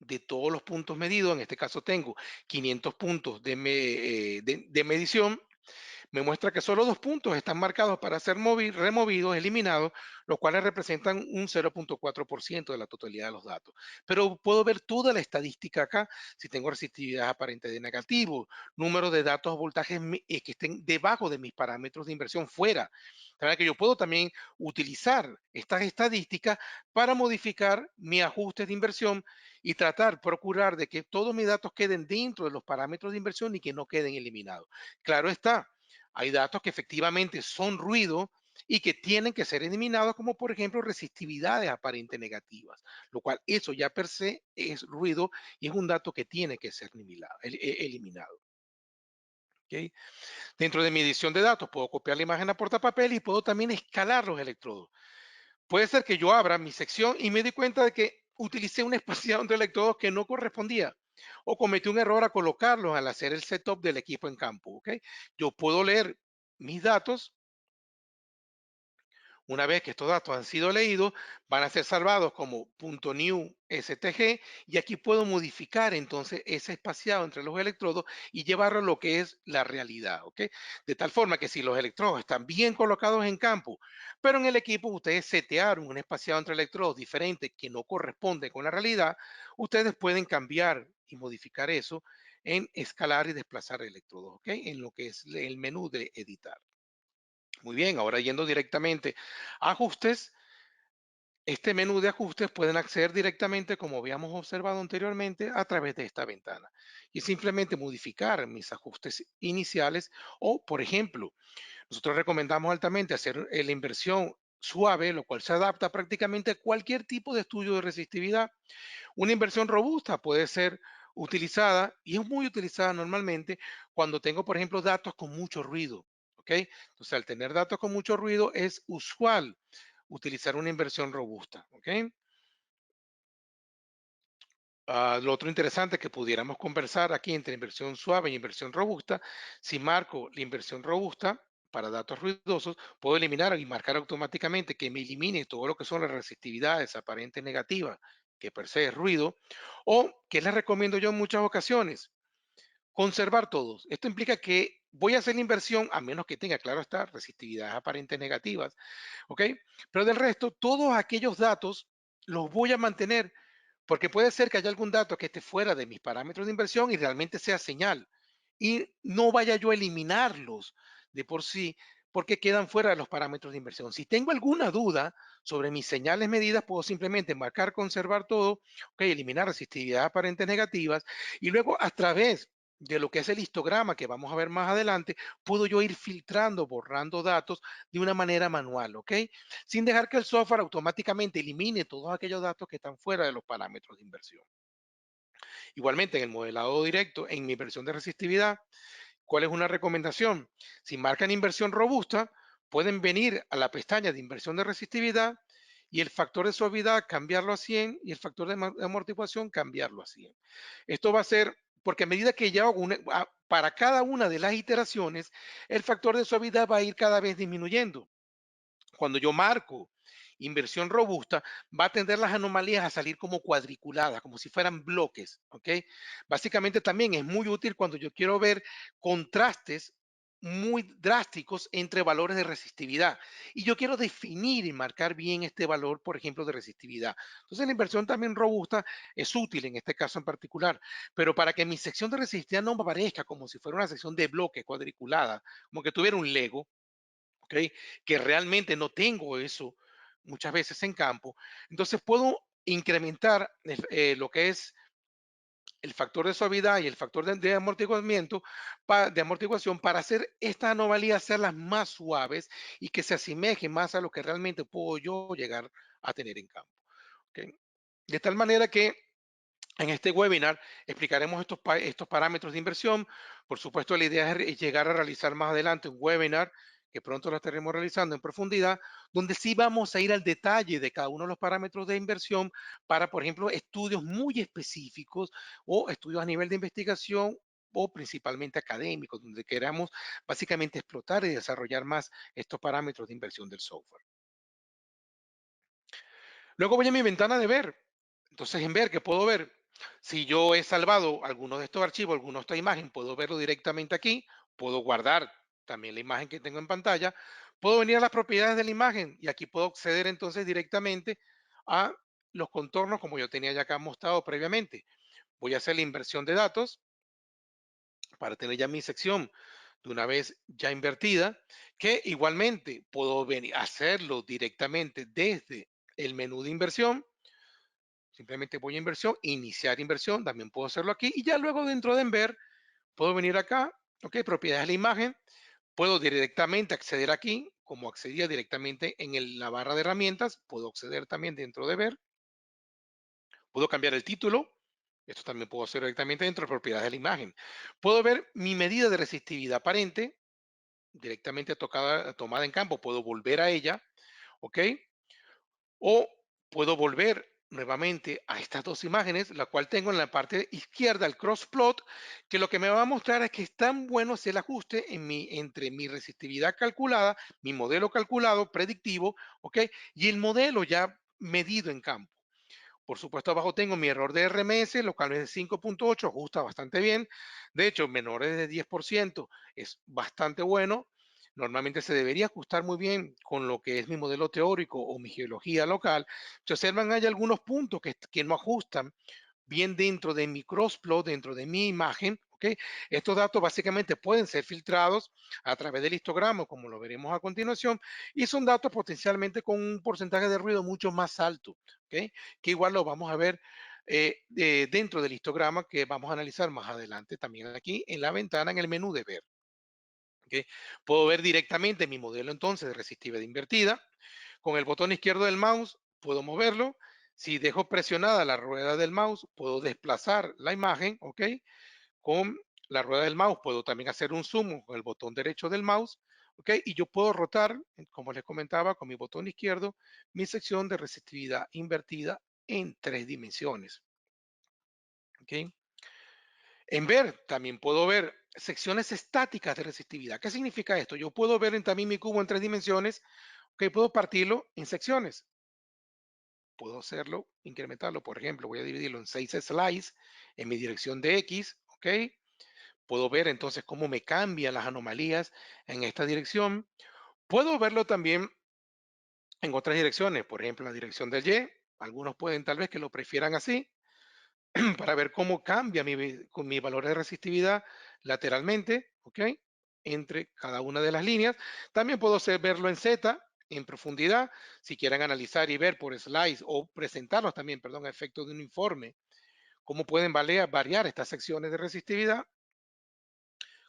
de todos los puntos medidos. En este caso tengo 500 puntos de medición. Me muestra que solo 2 puntos están marcados para ser removidos, eliminados, los cuales representan un 0,4% de la totalidad de los datos. Pero puedo ver toda la estadística acá, si tengo resistividad aparente de negativo, número de datos o voltajes que estén debajo de mis parámetros de inversión fuera. ¿Saben? Que yo puedo también utilizar estas estadísticas para modificar mi ajuste de inversión y procurar de que todos mis datos queden dentro de los parámetros de inversión y que no queden eliminados. Claro está, hay datos que efectivamente son ruido y que tienen que ser eliminados, como por ejemplo resistividades aparentes negativas, lo cual eso ya per se es ruido y es un dato que tiene que ser eliminado. ¿Ok? Dentro de mi edición de datos puedo copiar la imagen a portapapel y puedo también escalar los electrodos. Puede ser que yo abra mi sección y me di cuenta de que utilicé un espaciador de electrodos que no correspondía o cometí un error a colocarlos al hacer el setup del equipo en campo. ¿Ok? Yo puedo leer mis datos. Una vez que estos datos han sido leídos, van a ser salvados como .new stg y aquí puedo modificar entonces ese espaciado entre los electrodos y llevarlo a lo que es la realidad, ¿ok? De tal forma que si los electrodos están bien colocados en campo, pero en el equipo ustedes setearon un espaciado entre electrodos diferente que no corresponde con la realidad, ustedes pueden cambiar y modificar eso en escalar y desplazar electrodos, ¿ok? En lo que es el menú de editar. Muy bien, ahora yendo directamente a ajustes, este menú de ajustes pueden acceder directamente, como habíamos observado anteriormente, a través de esta ventana y simplemente modificar mis ajustes iniciales o, por ejemplo, nosotros recomendamos altamente hacer la inversión suave, lo cual se adapta prácticamente a cualquier tipo de estudio de resistividad. Una inversión robusta puede ser utilizada y es muy utilizada normalmente cuando tengo, por ejemplo, datos con mucho ruido. ¿Ok? Entonces, al tener datos con mucho ruido, es usual utilizar una inversión robusta. ¿Ok? Lo otro interesante que pudiéramos conversar aquí entre inversión suave y inversión robusta, si marco la inversión robusta para datos ruidosos, puedo eliminar y marcar automáticamente que me elimine todo lo que son las resistividades aparentes negativas, que per se es ruido, o que les recomiendo yo en muchas ocasiones, conservar todos. Esto implica que voy a hacer la inversión, a menos que tenga, claro está, resistividades aparentes negativas, ¿ok? Pero del resto, todos aquellos datos los voy a mantener porque puede ser que haya algún dato que esté fuera de mis parámetros de inversión y realmente sea señal y no vaya yo a eliminarlos de por sí porque quedan fuera de los parámetros de inversión. Si tengo alguna duda sobre mis señales medidas, puedo simplemente marcar conservar todo, ok, eliminar resistividad aparentes negativas y luego a través de lo que es el histograma que vamos a ver más adelante, puedo yo ir filtrando, borrando datos de una manera manual, ¿ok? Sin dejar que el software automáticamente elimine todos aquellos datos que están fuera de los parámetros de inversión. Igualmente, en el modelado directo, en mi inversión de resistividad, ¿cuál es una recomendación? Si marcan inversión robusta, pueden venir a la pestaña de inversión de resistividad y el factor de suavidad cambiarlo a 100 y el factor de amortiguación cambiarlo a 100. Esto va a ser porque a medida que ya hago para cada una de las iteraciones, el factor de suavidad va a ir cada vez disminuyendo. Cuando yo marco inversión robusta, va a tender las anomalías a salir como cuadriculadas, como si fueran bloques, ¿ok? Básicamente también es muy útil cuando yo quiero ver contrastes muy drásticos entre valores de resistividad y yo quiero definir y marcar bien este valor, por ejemplo, de resistividad. Entonces la inversión también robusta es útil en este caso en particular, pero para que mi sección de resistividad no me aparezca como si fuera una sección de bloques cuadriculada, como que tuviera un Lego, ¿ok? Que realmente no tengo eso muchas veces en campo, entonces puedo incrementar lo que es el factor de suavidad y el factor de amortiguamiento, de amortiguación para hacer estas anomalías, hacerlas más suaves y que se asemejen más a lo que realmente puedo yo llegar a tener en campo. ¿Ok? De tal manera que en este webinar explicaremos estos parámetros de inversión. Por supuesto, la idea es llegar a realizar más adelante un webinar que pronto lo estaremos realizando en profundidad, donde sí vamos a ir al detalle de cada uno de los parámetros de inversión para, por ejemplo, estudios muy específicos o estudios a nivel de investigación o principalmente académicos, donde queramos básicamente explotar y desarrollar más estos parámetros de inversión del software. Luego voy a mi ventana de ver. Entonces, en ver, ¿qué puedo ver? Si yo he salvado alguno de estos archivos, alguno de esta imagen, puedo verlo directamente aquí. Puedo guardar también la imagen que tengo en pantalla. Puedo venir a las propiedades de la imagen y aquí puedo acceder entonces directamente a los contornos como yo tenía ya acá mostrado previamente. Voy a hacer la inversión de datos para tener ya mi sección de una vez ya invertida, que igualmente puedo venir a hacerlo directamente desde el menú de inversión. Simplemente voy a inversión, iniciar inversión, también puedo hacerlo aquí y ya luego dentro de Enver puedo venir acá, ok, propiedades de la imagen, puedo directamente acceder aquí, como accedía directamente en la barra de herramientas, puedo acceder también dentro de Ver, puedo cambiar el título, esto también puedo hacer directamente dentro de propiedades de la imagen. Puedo ver mi medida de resistividad aparente, directamente tomada en campo, puedo volver a ella, ok, o puedo volver nuevamente a estas dos imágenes, la cual tengo en la parte izquierda el cross plot, que lo que me va a mostrar es que es tan bueno el ajuste entre mi resistividad calculada, mi modelo calculado predictivo, ¿ok? Y el modelo ya medido en campo. Por supuesto, abajo tengo mi error de RMS, lo cual es de 5.8, ajusta bastante bien. De hecho, menores de 10% es bastante bueno. Normalmente se debería ajustar muy bien con lo que es mi modelo teórico o mi geología local. Se observan, hay algunos puntos que no ajustan bien dentro de mi crossplot, dentro de mi imagen. ¿Ok? Estos datos básicamente pueden ser filtrados a través del histograma, como lo veremos a continuación, y son datos potencialmente con un porcentaje de ruido mucho más alto, ¿ok? Que igual lo vamos a ver dentro del histograma que vamos a analizar más adelante también aquí en la ventana en el menú de ver. ¿Ok? Puedo ver directamente mi modelo entonces de resistiva de invertida. Con el botón izquierdo del mouse puedo moverlo. Si dejo presionada la rueda del mouse, puedo desplazar la imagen, ¿ok? Con la rueda del mouse puedo también hacer un zoom con el botón derecho del mouse, ¿ok? Y yo puedo rotar, como les comentaba, con mi botón izquierdo, mi sección de resistividad invertida en 3 dimensiones, ¿ok? En ver, también puedo ver secciones estáticas de resistividad. ¿Qué significa esto? Yo puedo ver también mi cubo en 3 dimensiones, que puedo partirlo en secciones. Puedo hacerlo, incrementarlo. Por ejemplo, voy a dividirlo en 6 slices en mi dirección de X, ¿ok? Puedo ver entonces cómo me cambian las anomalías en esta dirección. Puedo verlo también en otras direcciones, por ejemplo, en la dirección del Y. Algunos pueden tal vez que lo prefieran así, para ver cómo cambia con mi valor de resistividad lateralmente, ¿ok? Entre cada una de las líneas. También puedo verlo en Z, en profundidad, si quieren analizar y ver por slides o presentarlos también, perdón, a efectos de un informe, cómo pueden variar estas secciones de resistividad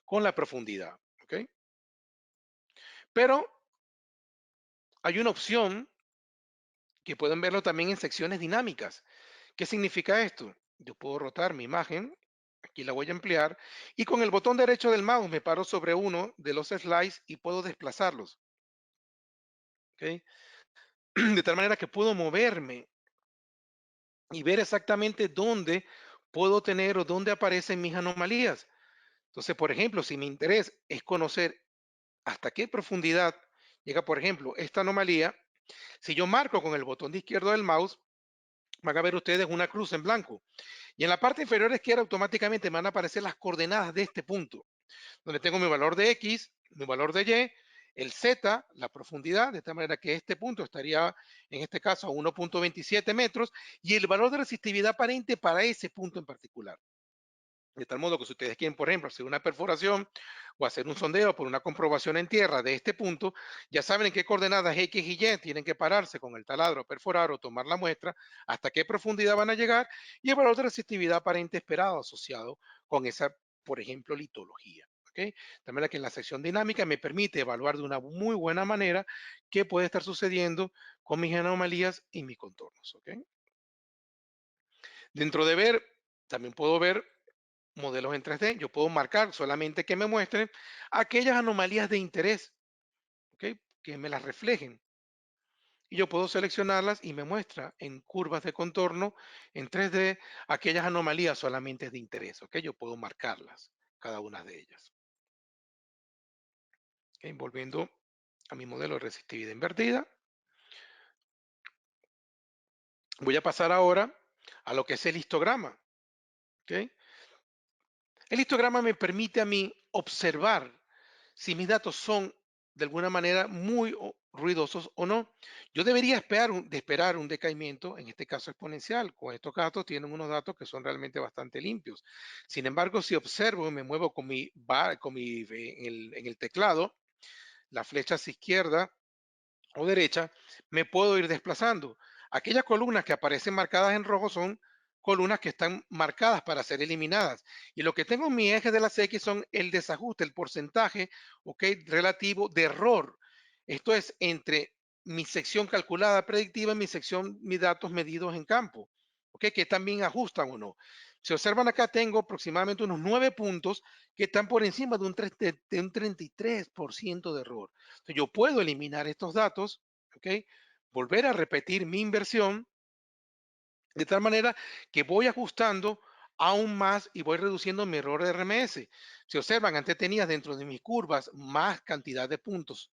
con la profundidad, ¿ok? Pero hay una opción que pueden verlo también en secciones dinámicas. ¿Qué significa esto? Yo puedo rotar mi imagen, aquí la voy a ampliar, y con el botón derecho del mouse me paro sobre uno de los slides y puedo desplazarlos. ¿Ok? De tal manera que puedo moverme y ver exactamente dónde puedo tener o dónde aparecen mis anomalías. Entonces, por ejemplo, si mi interés es conocer hasta qué profundidad llega, por ejemplo, esta anomalía, si yo marco con el botón de izquierdo del mouse, van a ver ustedes una cruz en blanco. Y en la parte inferior izquierda automáticamente me van a aparecer las coordenadas de este punto, donde tengo mi valor de X, mi valor de Y, el Z, la profundidad, de tal manera que este punto estaría en este caso a 1.27 metros y el valor de resistividad aparente para ese punto en particular. De tal modo que si ustedes quieren, por ejemplo, hacer una perforación o hacer un sondeo por una comprobación en tierra de este punto, ya saben en qué coordenadas X y Y tienen que pararse con el taladro a perforar o tomar la muestra, hasta qué profundidad van a llegar y evaluar la resistividad aparente esperado asociado con esa, por ejemplo, litología. ¿Ok? También que en la sección dinámica me permite evaluar de una muy buena manera qué puede estar sucediendo con mis anomalías y mis contornos. ¿Ok? Dentro de ver, también puedo ver modelos en 3D. Yo puedo marcar solamente que me muestren aquellas anomalías de interés, ¿ok? Que me las reflejen. Y yo puedo seleccionarlas y me muestra en curvas de contorno en 3D aquellas anomalías solamente de interés, ¿ok? Yo puedo marcarlas, cada una de ellas. ¿Ok? Volviendo a mi modelo de resistividad invertida, voy a pasar ahora a lo que es el histograma, ¿ok? El histograma me permite a mí observar si mis datos son de alguna manera muy ruidosos o no. Yo debería esperar un decaimiento, en este caso exponencial. Con estos datos tienen unos datos que son realmente bastante limpios. Sin embargo, si observo y me muevo con en el teclado, la flecha hacia izquierda o derecha, me puedo ir desplazando. Aquellas columnas que aparecen marcadas en rojo son columnas que están marcadas para ser eliminadas. Y lo que tengo en mi eje de las X son el desajuste, el porcentaje, ¿ok? Relativo de error. Esto es entre mi sección calculada predictiva y mi sección, mis datos medidos en campo, ¿ok? Que también ajustan o no. Si observan acá, tengo aproximadamente unos 9 puntos que están por encima de de un 33% de error. Entonces, yo puedo eliminar estos datos, ¿ok? Volver a repetir mi inversión de tal manera que voy ajustando aún más y voy reduciendo mi error de RMS. Si observan, antes tenía dentro de mis curvas más cantidad de puntos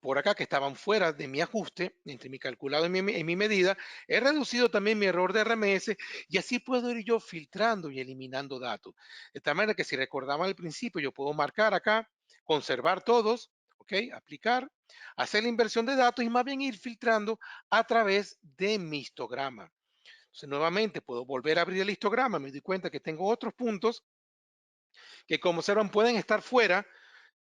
por acá que estaban fuera de mi ajuste, entre mi calculado y en mi medida, he reducido también mi error de RMS y así puedo ir yo filtrando y eliminando datos. De tal manera que si recordaban al principio, yo puedo marcar acá, conservar todos, ¿ok? Aplicar, hacer la inversión de datos y más bien ir filtrando a través de mi histograma. Entonces, nuevamente puedo volver a abrir el histograma, me doy cuenta que tengo otros puntos que como observan pueden estar fuera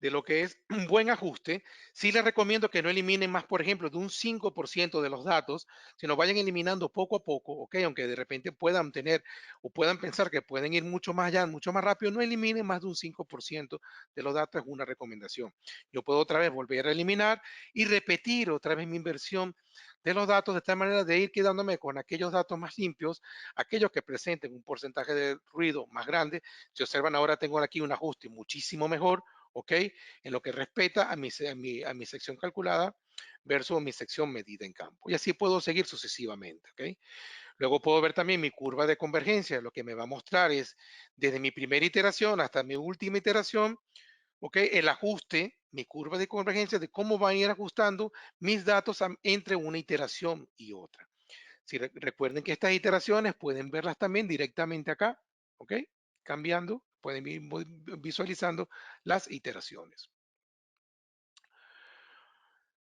de lo que es un buen ajuste. Sí les recomiendo que no eliminen más, por ejemplo, de un 5% de los datos, sino vayan eliminando poco a poco, ¿ok? Aunque de repente puedan tener o puedan pensar que pueden ir mucho más allá, mucho más rápido, no eliminen más de un 5% de los datos, es una recomendación. Yo puedo otra vez volver a eliminar y repetir otra vez mi inversión de los datos de tal manera de ir quedándome con aquellos datos más limpios, aquellos que presenten un porcentaje de ruido más grande. Si observan ahora tengo aquí un ajuste muchísimo mejor, ¿ok? En lo que respecta a mi sección calculada versus mi sección medida en campo. Y así puedo seguir sucesivamente, ¿ok? Luego puedo ver también mi curva de convergencia. Lo que me va a mostrar es desde mi primera iteración hasta mi última iteración, ¿ok? El ajuste, mi curva de convergencia de cómo van a ir ajustando mis datos entre una iteración y otra. Si recuerden que estas iteraciones pueden verlas también directamente acá, ¿ok? Cambiando, pueden ir visualizando las iteraciones.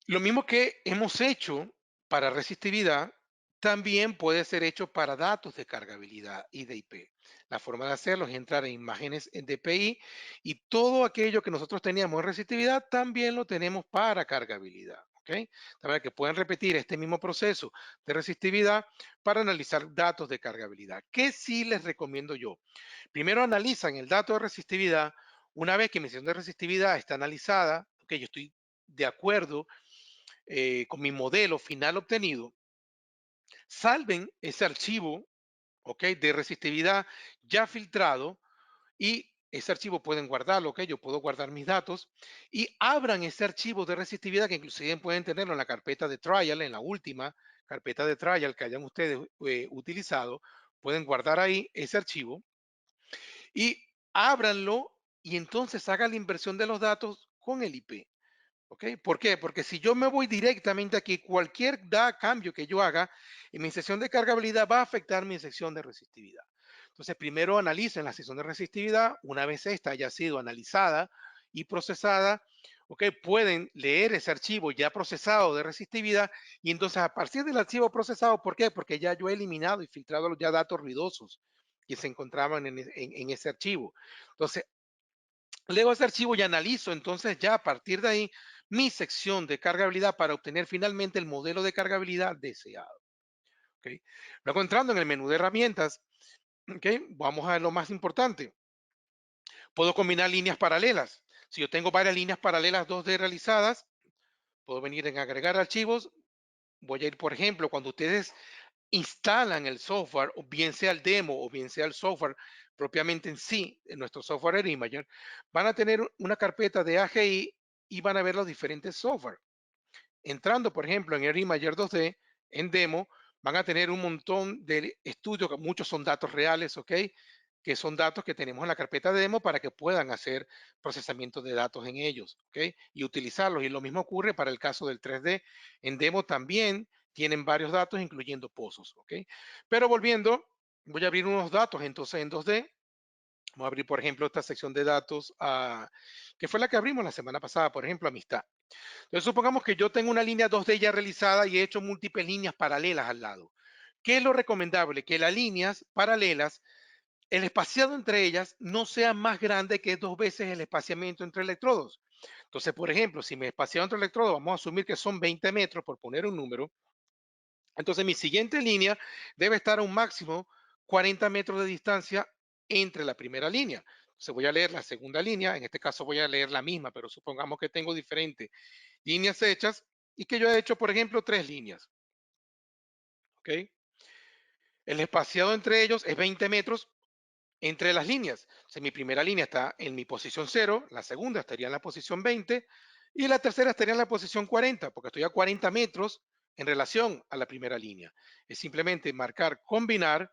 Lo mismo que hemos hecho para resistividad, también puede ser hecho para datos de cargabilidad y de IP. La forma de hacerlo es entrar en imágenes en DPI y todo aquello que nosotros teníamos en resistividad también lo tenemos para cargabilidad. ¿Ok? De manera que pueden repetir este mismo proceso de resistividad para analizar datos de cargabilidad. ¿Qué sí les recomiendo yo? Primero analizan el dato de resistividad. Una vez que mi sesión de resistividad está analizada, que yo estoy de acuerdo con mi modelo final obtenido, salven ese archivo, ¿ok? De resistividad ya filtrado y ese archivo pueden guardarlo, ¿ok? Yo puedo guardar mis datos y abran ese archivo de resistividad que inclusive pueden tenerlo en la carpeta de trial, en la última carpeta de trial que hayan ustedes utilizado, pueden guardar ahí ese archivo y ábranlo y entonces hagan la inversión de los datos con el IP. ¿Ok? ¿Por qué? Porque si yo me voy directamente aquí, cualquier cambio que yo haga en mi sección de cargabilidad va a afectar mi sección de resistividad. Entonces, primero analicen la sección de resistividad. Una vez esta haya sido analizada y procesada, ¿ok? Pueden leer ese archivo ya procesado de resistividad y entonces a partir del archivo procesado, ¿por qué? Porque ya yo he eliminado y filtrado los ya datos ruidosos que se encontraban en ese archivo. Entonces, leo ese archivo y analizo entonces ya a partir de ahí mi sección de cargabilidad para obtener finalmente el modelo de cargabilidad deseado. ¿Ok? Luego entrando en el menú de herramientas, ¿ok? Vamos a ver lo más importante. Puedo combinar líneas paralelas. Si yo tengo varias líneas paralelas 2D realizadas, puedo venir en agregar archivos. Voy a ir, por ejemplo, cuando ustedes instalan el software, o bien sea el demo o bien sea el software propiamente en sí, en nuestro software Air Imager, van a tener una carpeta de AGI y van a ver los diferentes software. Entrando, por ejemplo, en Air Imager 2D, en demo, van a tener un montón de estudios, que muchos son datos reales, ¿ok? Que son datos que tenemos en la carpeta de demo para que puedan hacer procesamiento de datos en ellos, ¿ok? Y utilizarlos. Y lo mismo ocurre para el caso del 3D. En demo también tienen varios datos, incluyendo pozos, ¿ok? Pero volviendo, voy a abrir unos datos entonces en 2D. Vamos a abrir, por ejemplo, esta sección de datos, que fue la que abrimos la semana pasada, por ejemplo, amistad. Entonces, supongamos que yo tengo una línea 2D ya realizada y he hecho múltiples líneas paralelas al lado. ¿Qué es lo recomendable? Que las líneas paralelas, el espaciado entre ellas no sea más grande que 2 veces el espaciamiento entre electrodos. Entonces, por ejemplo, si mi espaciado entre electrodos, vamos a asumir que son 20 metros, por poner un número, entonces mi siguiente línea debe estar a un máximo 40 metros de distancia entre la primera línea. Entonces voy a leer la segunda línea, en este caso voy a leer la misma, pero supongamos que tengo diferentes líneas hechas y que yo he hecho, por ejemplo, 3 líneas. ¿Ok? El espaciado entre ellos es 20 metros entre las líneas. O sea, mi primera línea está en mi posición 0, la segunda estaría en la posición 20 y la tercera estaría en la posición 40, porque estoy a 40 metros en relación a la primera línea. Es simplemente marcar combinar,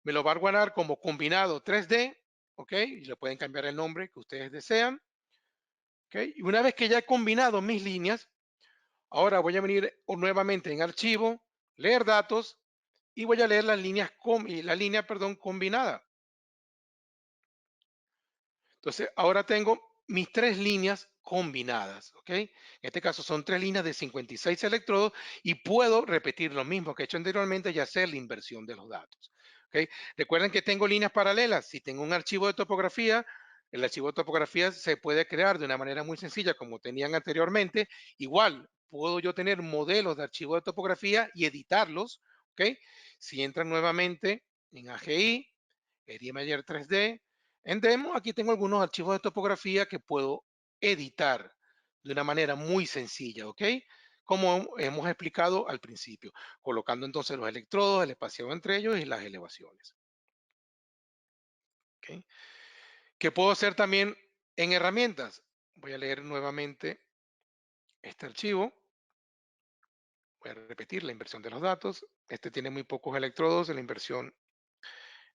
me lo va a guardar como combinado 3D, ¿ok? Y le pueden cambiar el nombre que ustedes desean, ¿ok? Y una vez que ya he combinado mis líneas, ahora voy a venir nuevamente en archivo, leer datos y voy a leer las líneas, la línea, perdón, combinada. Entonces, ahora tengo mis 3 líneas combinadas, ¿ok? En este caso son 3 líneas de 56 electrodos y puedo repetir lo mismo que he hecho anteriormente y hacer la inversión de los datos, ¿ok? Recuerden que tengo líneas paralelas. Si tengo un archivo de topografía, el archivo de topografía se puede crear de una manera muy sencilla como tenían anteriormente. Igual, puedo yo tener modelos de archivo de topografía y editarlos, ¿ok? Si entran nuevamente en AGI, Imager 3D, en demo, aquí tengo algunos archivos de topografía que puedo editar de una manera muy sencilla, ¿ok? Como hemos explicado al principio, colocando entonces los electrodos, el espaciado entre ellos y las elevaciones. ¿Ok? ¿Qué puedo hacer también en herramientas? Voy a leer nuevamente este archivo. Voy a repetir la inversión de los datos. Este tiene muy pocos electrodos, la inversión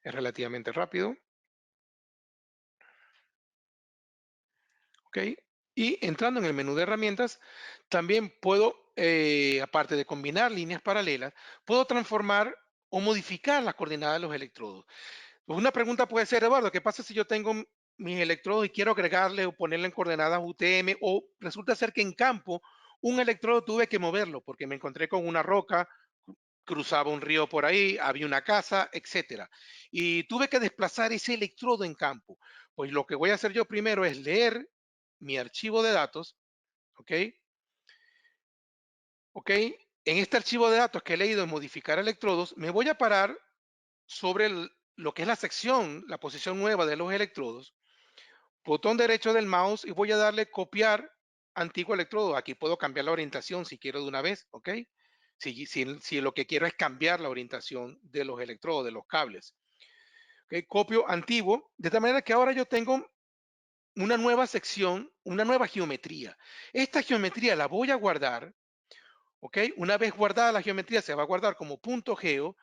es relativamente rápido. ¿Ok? Y entrando en el menú de herramientas, también puedo, aparte de combinar líneas paralelas, puedo transformar o modificar las coordenadas de los electrodos. Pues una pregunta puede ser, Eduardo, ¿qué pasa si yo tengo mis electrodos y quiero agregarle o ponerle en coordenadas UTM o resulta ser que en campo un electrodo tuve que moverlo porque me encontré con una roca, cruzaba un río por ahí, había una casa, etcétera. Y tuve que desplazar ese electrodo en campo. Pues lo que voy a hacer yo primero es leer mi archivo de datos, ¿ok? ¿Ok? En este archivo de datos que he leído en modificar electrodos, me voy a parar sobre lo que es la sección, la posición nueva de los electrodos, botón derecho del mouse y voy a darle copiar antiguo electrodo. Aquí puedo cambiar la orientación si quiero de una vez, ¿ok? Si lo que quiero es cambiar la orientación de los electrodos, de los cables. ¿Ok? Copio antiguo, de tal manera que ahora yo tengo una nueva sección, una nueva geometría. Esta geometría la voy a guardar, ¿ok? Una vez guardada la geometría se va a guardar como punto geo,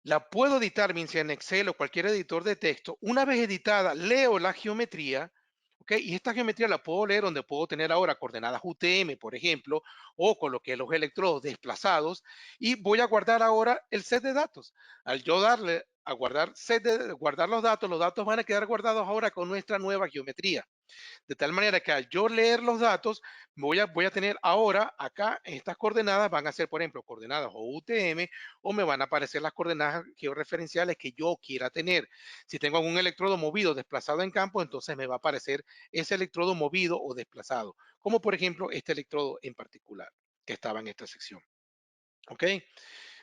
la puedo editar bien sea en Excel o cualquier editor de texto. Una vez editada, leo la geometría, ¿ok? Y esta geometría la puedo leer donde puedo tener ahora coordenadas UTM, por ejemplo, o coloqué los electrodos desplazados y voy a guardar ahora el set de datos. Al yo darle a guardar, guardar los datos van a quedar guardados ahora con nuestra nueva geometría. De tal manera que al yo leer los datos, voy a tener ahora acá estas coordenadas van a ser, por ejemplo, coordenadas o UTM o me van a aparecer las coordenadas georreferenciales que yo quiera tener. Si tengo algún electrodo movido desplazado en campo, entonces me va a aparecer ese electrodo movido o desplazado, como por ejemplo este electrodo en particular que estaba en esta sección. ¿Ok?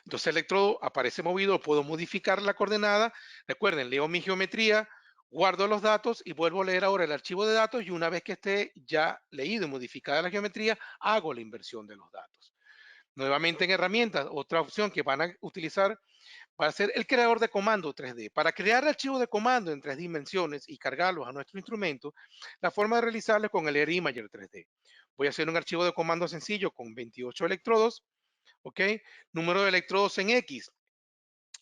Entonces el electrodo aparece movido, puedo modificar la coordenada. Recuerden, leo mi geometría, guardo los datos y vuelvo a leer ahora el archivo de datos y una vez que esté ya leído y modificada la geometría, hago la inversión de los datos. Nuevamente en herramientas, otra opción que van a utilizar va a ser el creador de comando 3D. Para crear archivos de comando en 3 dimensiones y cargarlos a nuestro instrumento, la forma de realizarlo es con el Air Imager 3D. Voy a hacer un archivo de comando sencillo con 28 electrodos, ¿ok? Número de electrodos en X,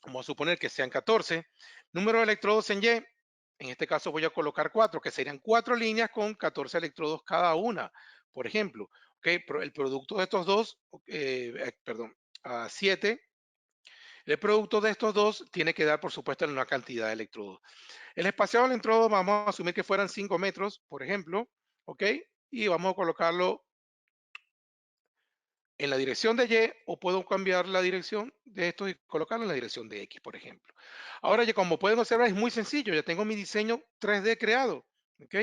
vamos a suponer que sean 14. Número de electrodos en Y, en este caso voy a colocar 4, que serían 4 líneas con 14 electrodos cada una, por ejemplo. ¿Ok? El producto de estos dos, perdón, 7, el producto de estos dos tiene que dar, por supuesto, una cantidad de electrodos. El espaciado del electrodo vamos a asumir que fueran 5 metros, por ejemplo, ¿ok? Y vamos a colocarlo en la dirección de Y o puedo cambiar la dirección de esto y colocarlo en la dirección de X, por ejemplo. Ahora, ya como pueden observar, es muy sencillo. Ya tengo mi diseño 3D creado, ¿ok?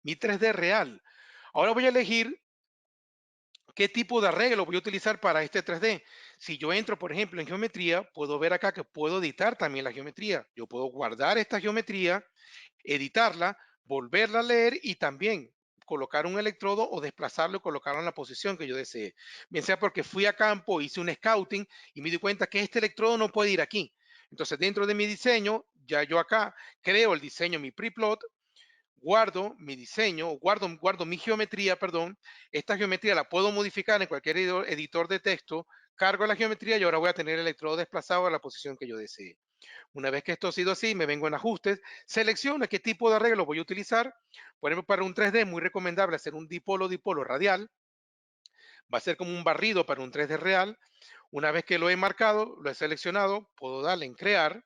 Mi 3D real. Ahora voy a elegir qué tipo de arreglo voy a utilizar para este 3D. Si yo entro, por ejemplo, en geometría, puedo ver acá que puedo editar también la geometría. Yo puedo guardar esta geometría, editarla, volverla a leer y también colocar un electrodo o desplazarlo y colocarlo en la posición que yo desee. Bien sea porque fui a campo, hice un scouting y me di cuenta que este electrodo no puede ir aquí. Entonces, dentro de mi diseño, ya yo acá creo el diseño, mi preplot, guardo mi diseño, guardo mi geometría, perdón. Esta geometría la puedo modificar en cualquier editor de texto, cargo la geometría y ahora voy a tener el electrodo desplazado a la posición que yo desee. Una vez que esto ha sido así, me vengo en ajustes, selecciono qué tipo de arreglo voy a utilizar. Por ejemplo, para un 3D, muy recomendable hacer un dipolo-dipolo radial. Va a ser como un barrido para un 3D real. Una vez que lo he marcado, lo he seleccionado, puedo darle en crear,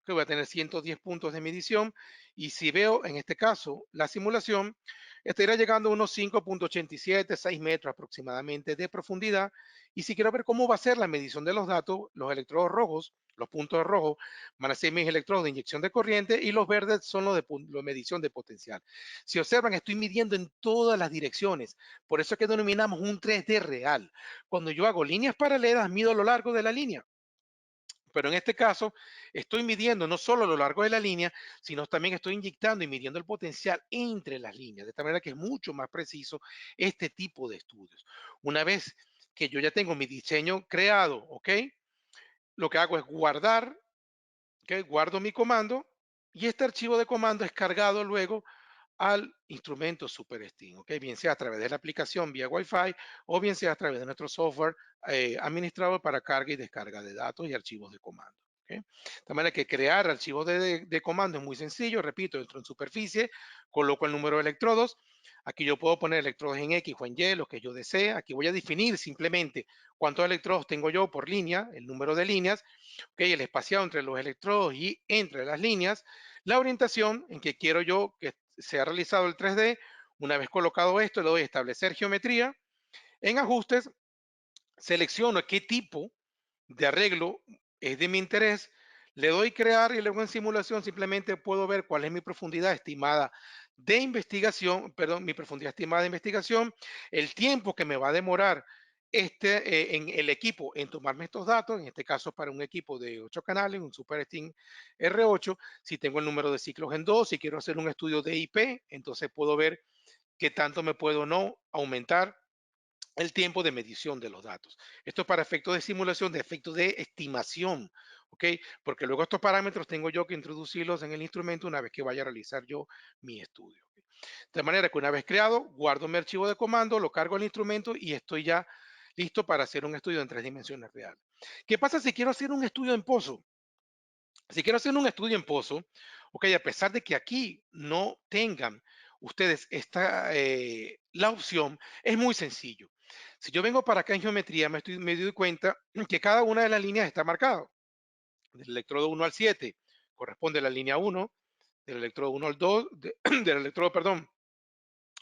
que voy a tener 110 puntos de medición. Y si veo, en este caso, la simulación, estaría llegando a unos 5,87, 6 metros aproximadamente de profundidad. Y si quiero ver cómo va a ser la medición de los datos, los electrodos rojos, los puntos rojos, van a ser mis electrodos de inyección de corriente y los verdes son los de medición de potencial. Si observan, estoy midiendo en todas las direcciones. Por eso es que denominamos un 3D real. Cuando yo hago líneas paralelas, mido a lo largo de la línea. Pero en este caso, estoy midiendo no solo a lo largo de la línea, sino también estoy inyectando y midiendo el potencial entre las líneas, de tal manera que es mucho más preciso este tipo de estudios. Una vez que yo ya tengo mi diseño creado, ¿ok? Lo que hago es guardar, ¿ok? Guardo mi comando y este archivo de comando es cargado luego al instrumento SuperSteam, ¿ok? Bien sea a través de la aplicación vía Wi-Fi o bien sea a través de nuestro software administrado para carga y descarga de datos y archivos de comando. ¿Ok? De manera que crear archivos de comando es muy sencillo, repito, entro en superficie, coloco el número de electrodos, aquí yo puedo poner electrodos en X o en Y, lo que yo desee, aquí voy a definir simplemente cuántos electrodos tengo yo por línea, el número de líneas, ¿ok? El espaciado entre los electrodos y entre las líneas, la orientación en que quiero yo que se ha realizado el 3D. Una vez colocado esto, le doy a establecer geometría. En ajustes, selecciono qué tipo de arreglo es de mi interés. Le doy crear y luego en simulación simplemente puedo ver cuál es mi profundidad estimada de investigación, perdón, mi profundidad estimada de investigación, el tiempo que me va a demorar en el equipo en tomarme estos datos, en este caso para un equipo de 8 canales, un SuperSteam R8, si tengo el número de ciclos en 2, si quiero hacer un estudio de IP, entonces puedo ver qué tanto me puedo o no aumentar el tiempo de medición de los datos. Esto es para efectos de simulación, de efectos de estimación, ¿ok? Porque luego estos parámetros tengo yo que introducirlos en el instrumento una vez que vaya a realizar yo mi estudio. ¿Ok? De manera que una vez creado, guardo mi archivo de comando, lo cargo al instrumento y estoy ya listo para hacer un estudio en 3 dimensiones reales. ¿Qué pasa si quiero hacer un estudio en pozo? Si quiero hacer un estudio en pozo, ok, a pesar de que aquí no tengan ustedes la opción, es muy sencillo. Si yo vengo para acá en geometría, me doy cuenta que cada una de las líneas está marcada. Del electrodo 1 al 7 corresponde a la línea 1, del electrodo 1 al 2, del electrodo, perdón,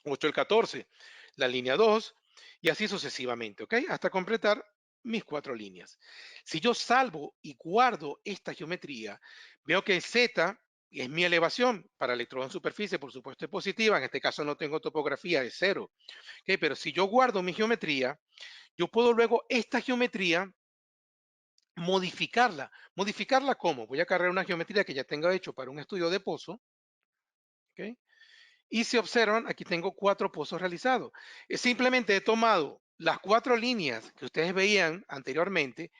8 el 14, la línea 2 y así sucesivamente, ¿ok? Hasta completar mis 4 líneas. Si yo salvo y guardo esta geometría, veo que el Z es mi elevación para electrodo en superficie, por supuesto es positiva, en este caso no tengo topografía, es cero, ¿ok? Pero si yo guardo mi geometría, yo puedo luego esta geometría modificarla. ¿Modificarla cómo? Voy a cargar una geometría que ya tengo hecho para un estudio de pozo, ¿ok? Y si observan, aquí tengo 4 pozos realizados. Simplemente he tomado las 4 líneas que ustedes veían anteriormente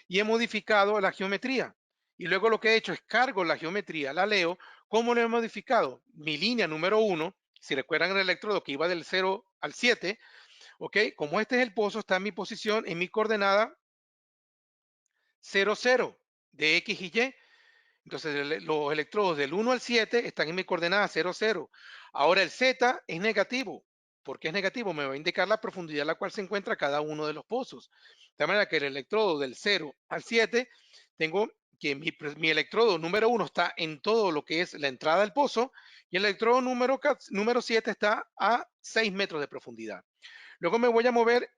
y he modificado la geometría. Y luego lo que he hecho es cargo la geometría, la leo. ¿Cómo lo he modificado? Mi línea número 1, si recuerdan el electrodo que iba del 0 al 7, ¿ok? Como este es el pozo, está en mi posición, en mi coordenada 0, 0 de X y Y. Entonces, los electrodos del 1 al 7 están en mi coordenada 0, 0. Ahora el Z es negativo. ¿Por qué es negativo? Me va a indicar la profundidad a la cual se encuentra cada uno de los pozos. De manera que el electrodo del 0 al 7, tengo que mi electrodo número 1 está en todo lo que es la entrada del pozo y el electrodo número 7 está a 6 metros de profundidad. Luego me voy a mover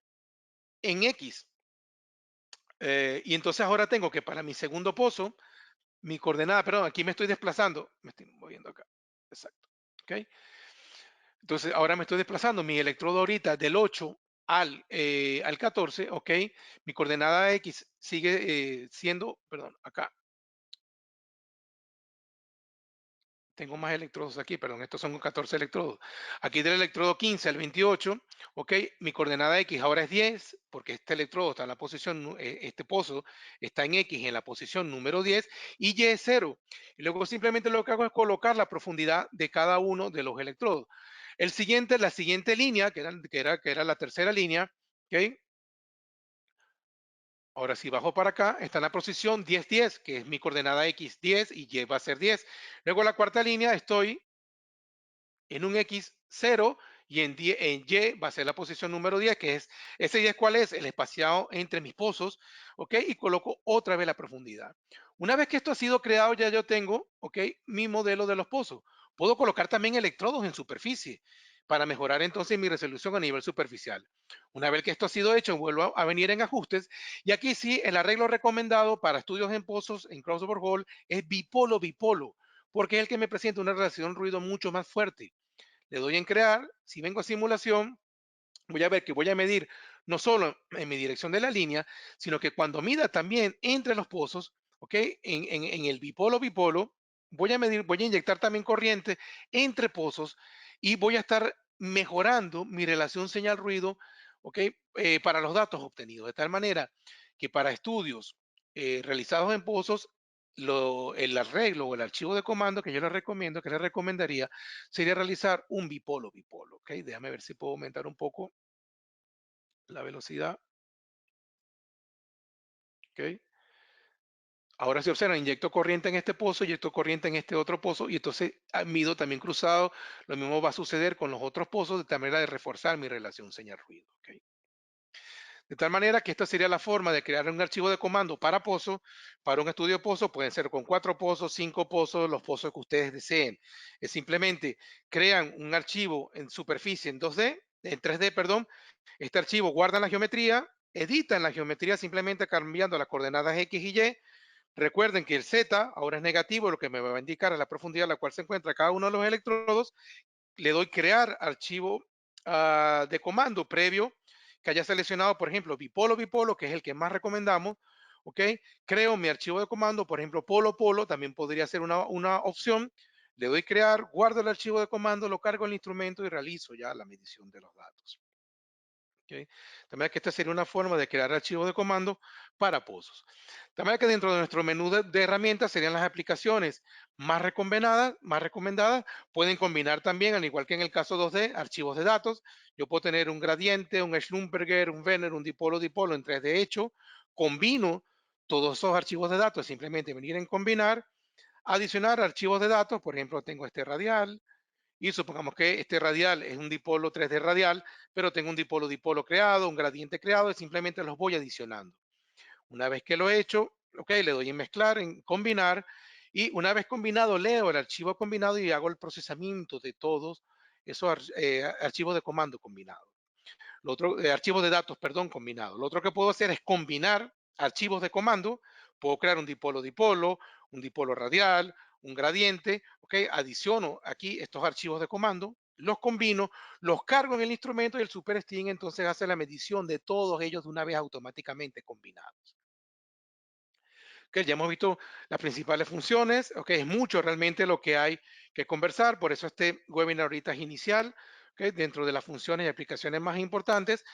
en X. Y entonces ahora tengo que para mi segundo pozo, mi coordenada, perdón, aquí me estoy desplazando, me estoy moviendo acá, exacto, ¿ok? Entonces ahora me estoy desplazando, mi electrodo ahorita del 8 al 14, ¿ok? Mi coordenada X sigue siendo, perdón, acá, tengo más electrodos aquí, perdón, estos son 14 electrodos. Aquí del electrodo 15 al 28, ok, mi coordenada X ahora es 10, porque este electrodo está en la posición, este pozo está en X en la posición número 10 y Y es 0. Y luego simplemente lo que hago es colocar la profundidad de cada uno de los electrodos. La siguiente línea, que era la tercera línea, ok, ahora si bajo para acá, está en la posición 10, 10, que es mi coordenada X 10 y Y va a ser 10. Luego la cuarta línea estoy en un X 0 y en Y va a ser la posición número 10, que es, ese 10 cuál es, el espaciado entre mis pozos, ¿ok? Y coloco otra vez la profundidad. Una vez que esto ha sido creado, ya yo tengo, ¿ok? Mi modelo de los pozos. Puedo colocar también electrodos en superficie para mejorar entonces mi resolución a nivel superficial. Una vez que esto ha sido hecho, vuelvo a venir en ajustes y aquí sí, el arreglo recomendado para estudios en pozos en crossover hole es bipolo bipolo, porque es el que me presenta una relación ruido mucho más fuerte. Le doy en crear, si vengo a simulación, voy a ver que voy a medir no solo en mi dirección de la línea, sino que cuando mida también entre los pozos, ¿ok? En el bipolo bipolo, voy a medir, voy a inyectar también corriente entre pozos y voy a estar mejorando mi relación señal-ruido, ¿ok? Para los datos obtenidos, de tal manera que para estudios realizados en pozos, el arreglo o el archivo de comando que yo les recomiendo, que les recomendaría, sería realizar un bipolo bipolo, ¿ok? Déjame ver si puedo aumentar un poco la velocidad, ¿ok? Ahora si observan, inyecto corriente en este pozo, inyecto corriente en este otro pozo y entonces mido también cruzado. Lo mismo va a suceder con los otros pozos de tal manera de reforzar mi relación señal-ruido, ¿ok? De tal manera que esta sería la forma de crear un archivo de comando para pozo, para un estudio de pozo, pueden ser con 4 pozos, 5 pozos, los pozos que ustedes deseen. Es simplemente crean un archivo en superficie en 2D, en 3D, perdón. Este archivo guardan la geometría, editan la geometría simplemente cambiando las coordenadas X y Y. Recuerden que el Z ahora es negativo, lo que me va a indicar es la profundidad a la cual se encuentra cada uno de los electrodos. Le doy crear archivo de comando previo que haya seleccionado, por ejemplo, bipolo, bipolo, que es el que más recomendamos, ¿ok? Creo mi archivo de comando, por ejemplo, polo, polo, también podría ser una opción. Le doy crear, guardo el archivo de comando, lo cargo en el instrumento y realizo ya la medición de los datos. ¿Ok? También que esta sería una forma de crear archivos de comando para pozos. También que dentro de nuestro menú de herramientas serían las aplicaciones más recomendadas. Pueden combinar también, al igual que en el caso 2D, archivos de datos. Yo puedo tener un gradiente, un Schlumberger, un Venner, un dipolo, dipolo en 3D hecho. Combino todos esos archivos de datos, simplemente venir en combinar, adicionar archivos de datos. Por ejemplo, tengo este radial, y supongamos que este radial es un dipolo 3D radial, pero tengo un dipolo dipolo creado, un gradiente creado, y simplemente los voy adicionando. Una vez que lo he hecho, ok, le doy en mezclar, en combinar, y una vez combinado, leo el archivo combinado y hago el procesamiento de todos esos archivos de comando combinados. Lo otro, archivos de datos, perdón, combinados. Lo otro que puedo hacer es combinar archivos de comando. Puedo crear un dipolo-dipolo, un dipolo radial, un gradiente. ¿Ok? Adiciono aquí estos archivos de comando, los combino, los cargo en el instrumento y el SuperString entonces hace la medición de todos ellos de una vez automáticamente combinados. ¿Ok? Ya hemos visto las principales funciones. ¿Ok? Es mucho realmente lo que hay que conversar, por eso este webinar ahorita es inicial. ¿Ok? Dentro de las funciones y aplicaciones más importantes,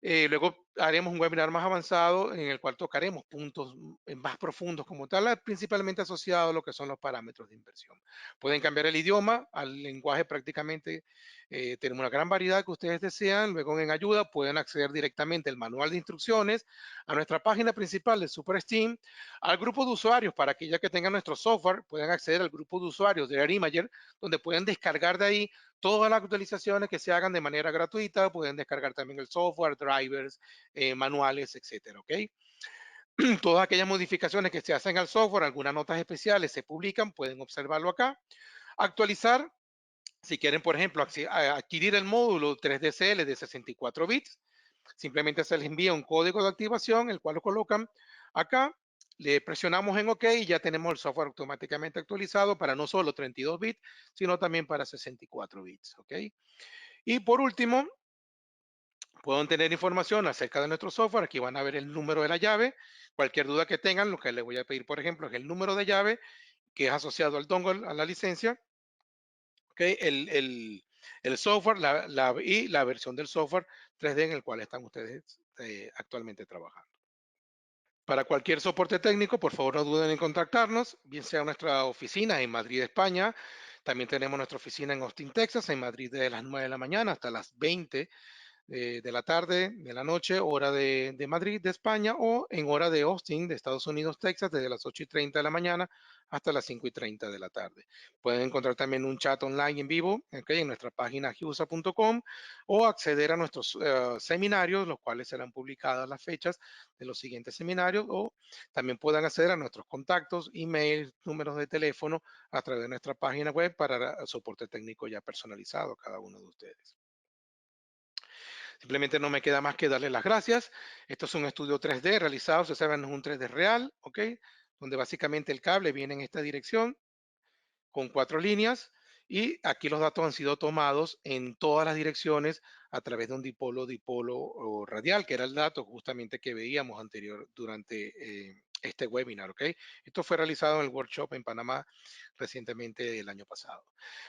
luego haremos un webinar más avanzado en el cual tocaremos puntos más profundos como tal, principalmente asociados a lo que son los parámetros de inversión. Pueden cambiar el idioma al lenguaje prácticamente. Tenemos una gran variedad que ustedes desean. Luego en ayuda pueden acceder directamente al manual de instrucciones, a nuestra página principal de SuperSteam, al grupo de usuarios para que ya que tengan nuestro software puedan acceder al grupo de usuarios de Arimager, donde pueden descargar de ahí todas las actualizaciones que se hagan de manera gratuita. Pueden descargar también el software, drivers, manuales, etcétera. ¿Ok? Todas aquellas modificaciones que se hacen al software, algunas notas especiales se publican, pueden observarlo acá. Actualizar, si quieren, por ejemplo, adquirir el módulo 3DCL de 64 bits, simplemente se les envía un código de activación, el cual lo colocan acá. Le presionamos en OK y ya tenemos el software automáticamente actualizado para no solo 32 bits, sino también para 64 bits. ¿Ok? Y por último, pueden tener información acerca de nuestro software. Aquí van a ver el número de la llave. Cualquier duda que tengan, lo que les voy a pedir, por ejemplo, es el número de llave que es asociado al dongle, a la licencia. ¿Okay? El software y la versión del software 3D en el cual están ustedes actualmente trabajando. Para cualquier soporte técnico, por favor no duden en contactarnos, bien sea nuestra oficina en Madrid, España. También tenemos nuestra oficina en Austin, Texas, en Madrid de las 9 de la mañana hasta las 20 de la tarde, de la noche, hora de Madrid, de España, o en hora de Austin, de Estados Unidos, Texas, desde las 8:30 de la mañana hasta las 5:30 de la tarde. Pueden encontrar también un chat online en vivo, ¿okay? En nuestra página hiusa.com, o acceder a nuestros seminarios, los cuales serán publicadas las fechas de los siguientes seminarios, o también puedan acceder a nuestros contactos, email, números de teléfono a través de nuestra página web para soporte técnico ya personalizado a cada uno de ustedes. Simplemente no me queda más que darles las gracias. Esto es un estudio 3D realizado, ustedes saben, es un 3D real, ¿ok? Donde básicamente el cable viene en esta dirección con 4 líneas y aquí los datos han sido tomados en todas las direcciones a través de un dipolo o radial, que era el dato justamente que veíamos anterior durante este webinar, ¿ok? Esto fue realizado en el workshop en Panamá recientemente el año pasado.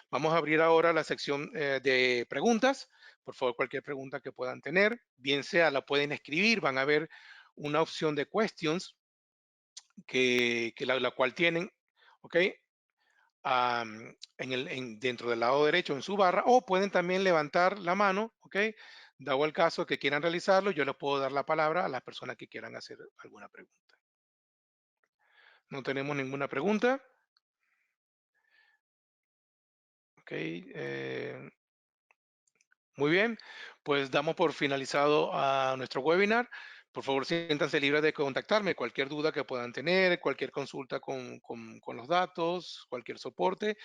Vamos a abrir ahora la sección de preguntas. Por favor, cualquier pregunta que puedan tener, bien sea la pueden escribir, van a ver una opción de questions que la cual tienen, ¿ok? Dentro del lado derecho en su barra, o pueden también levantar la mano, ¿ok? Dado el caso que quieran realizarlo, yo les puedo dar la palabra a las personas que quieran hacer alguna pregunta. No tenemos ninguna pregunta, ¿ok? Muy bien, pues damos por finalizado a nuestro webinar. Por favor, siéntanse libres de contactarme. Cualquier duda que puedan tener, cualquier consulta con los datos, cualquier soporte.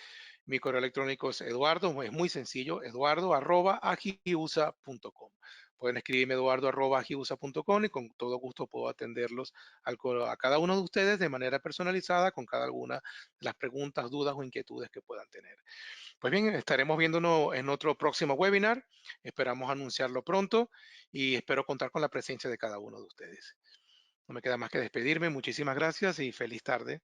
Mi correo electrónico es Eduardo, es muy sencillo, eduardo@agiusa.com. Pueden escribirme eduardo@agiusa.com y con todo gusto puedo atenderlos a cada uno de ustedes de manera personalizada con cada una de las preguntas, dudas o inquietudes que puedan tener. Pues bien, estaremos viéndonos en otro próximo webinar. Esperamos anunciarlo pronto y espero contar con la presencia de cada uno de ustedes. No me queda más que despedirme. Muchísimas gracias y feliz tarde.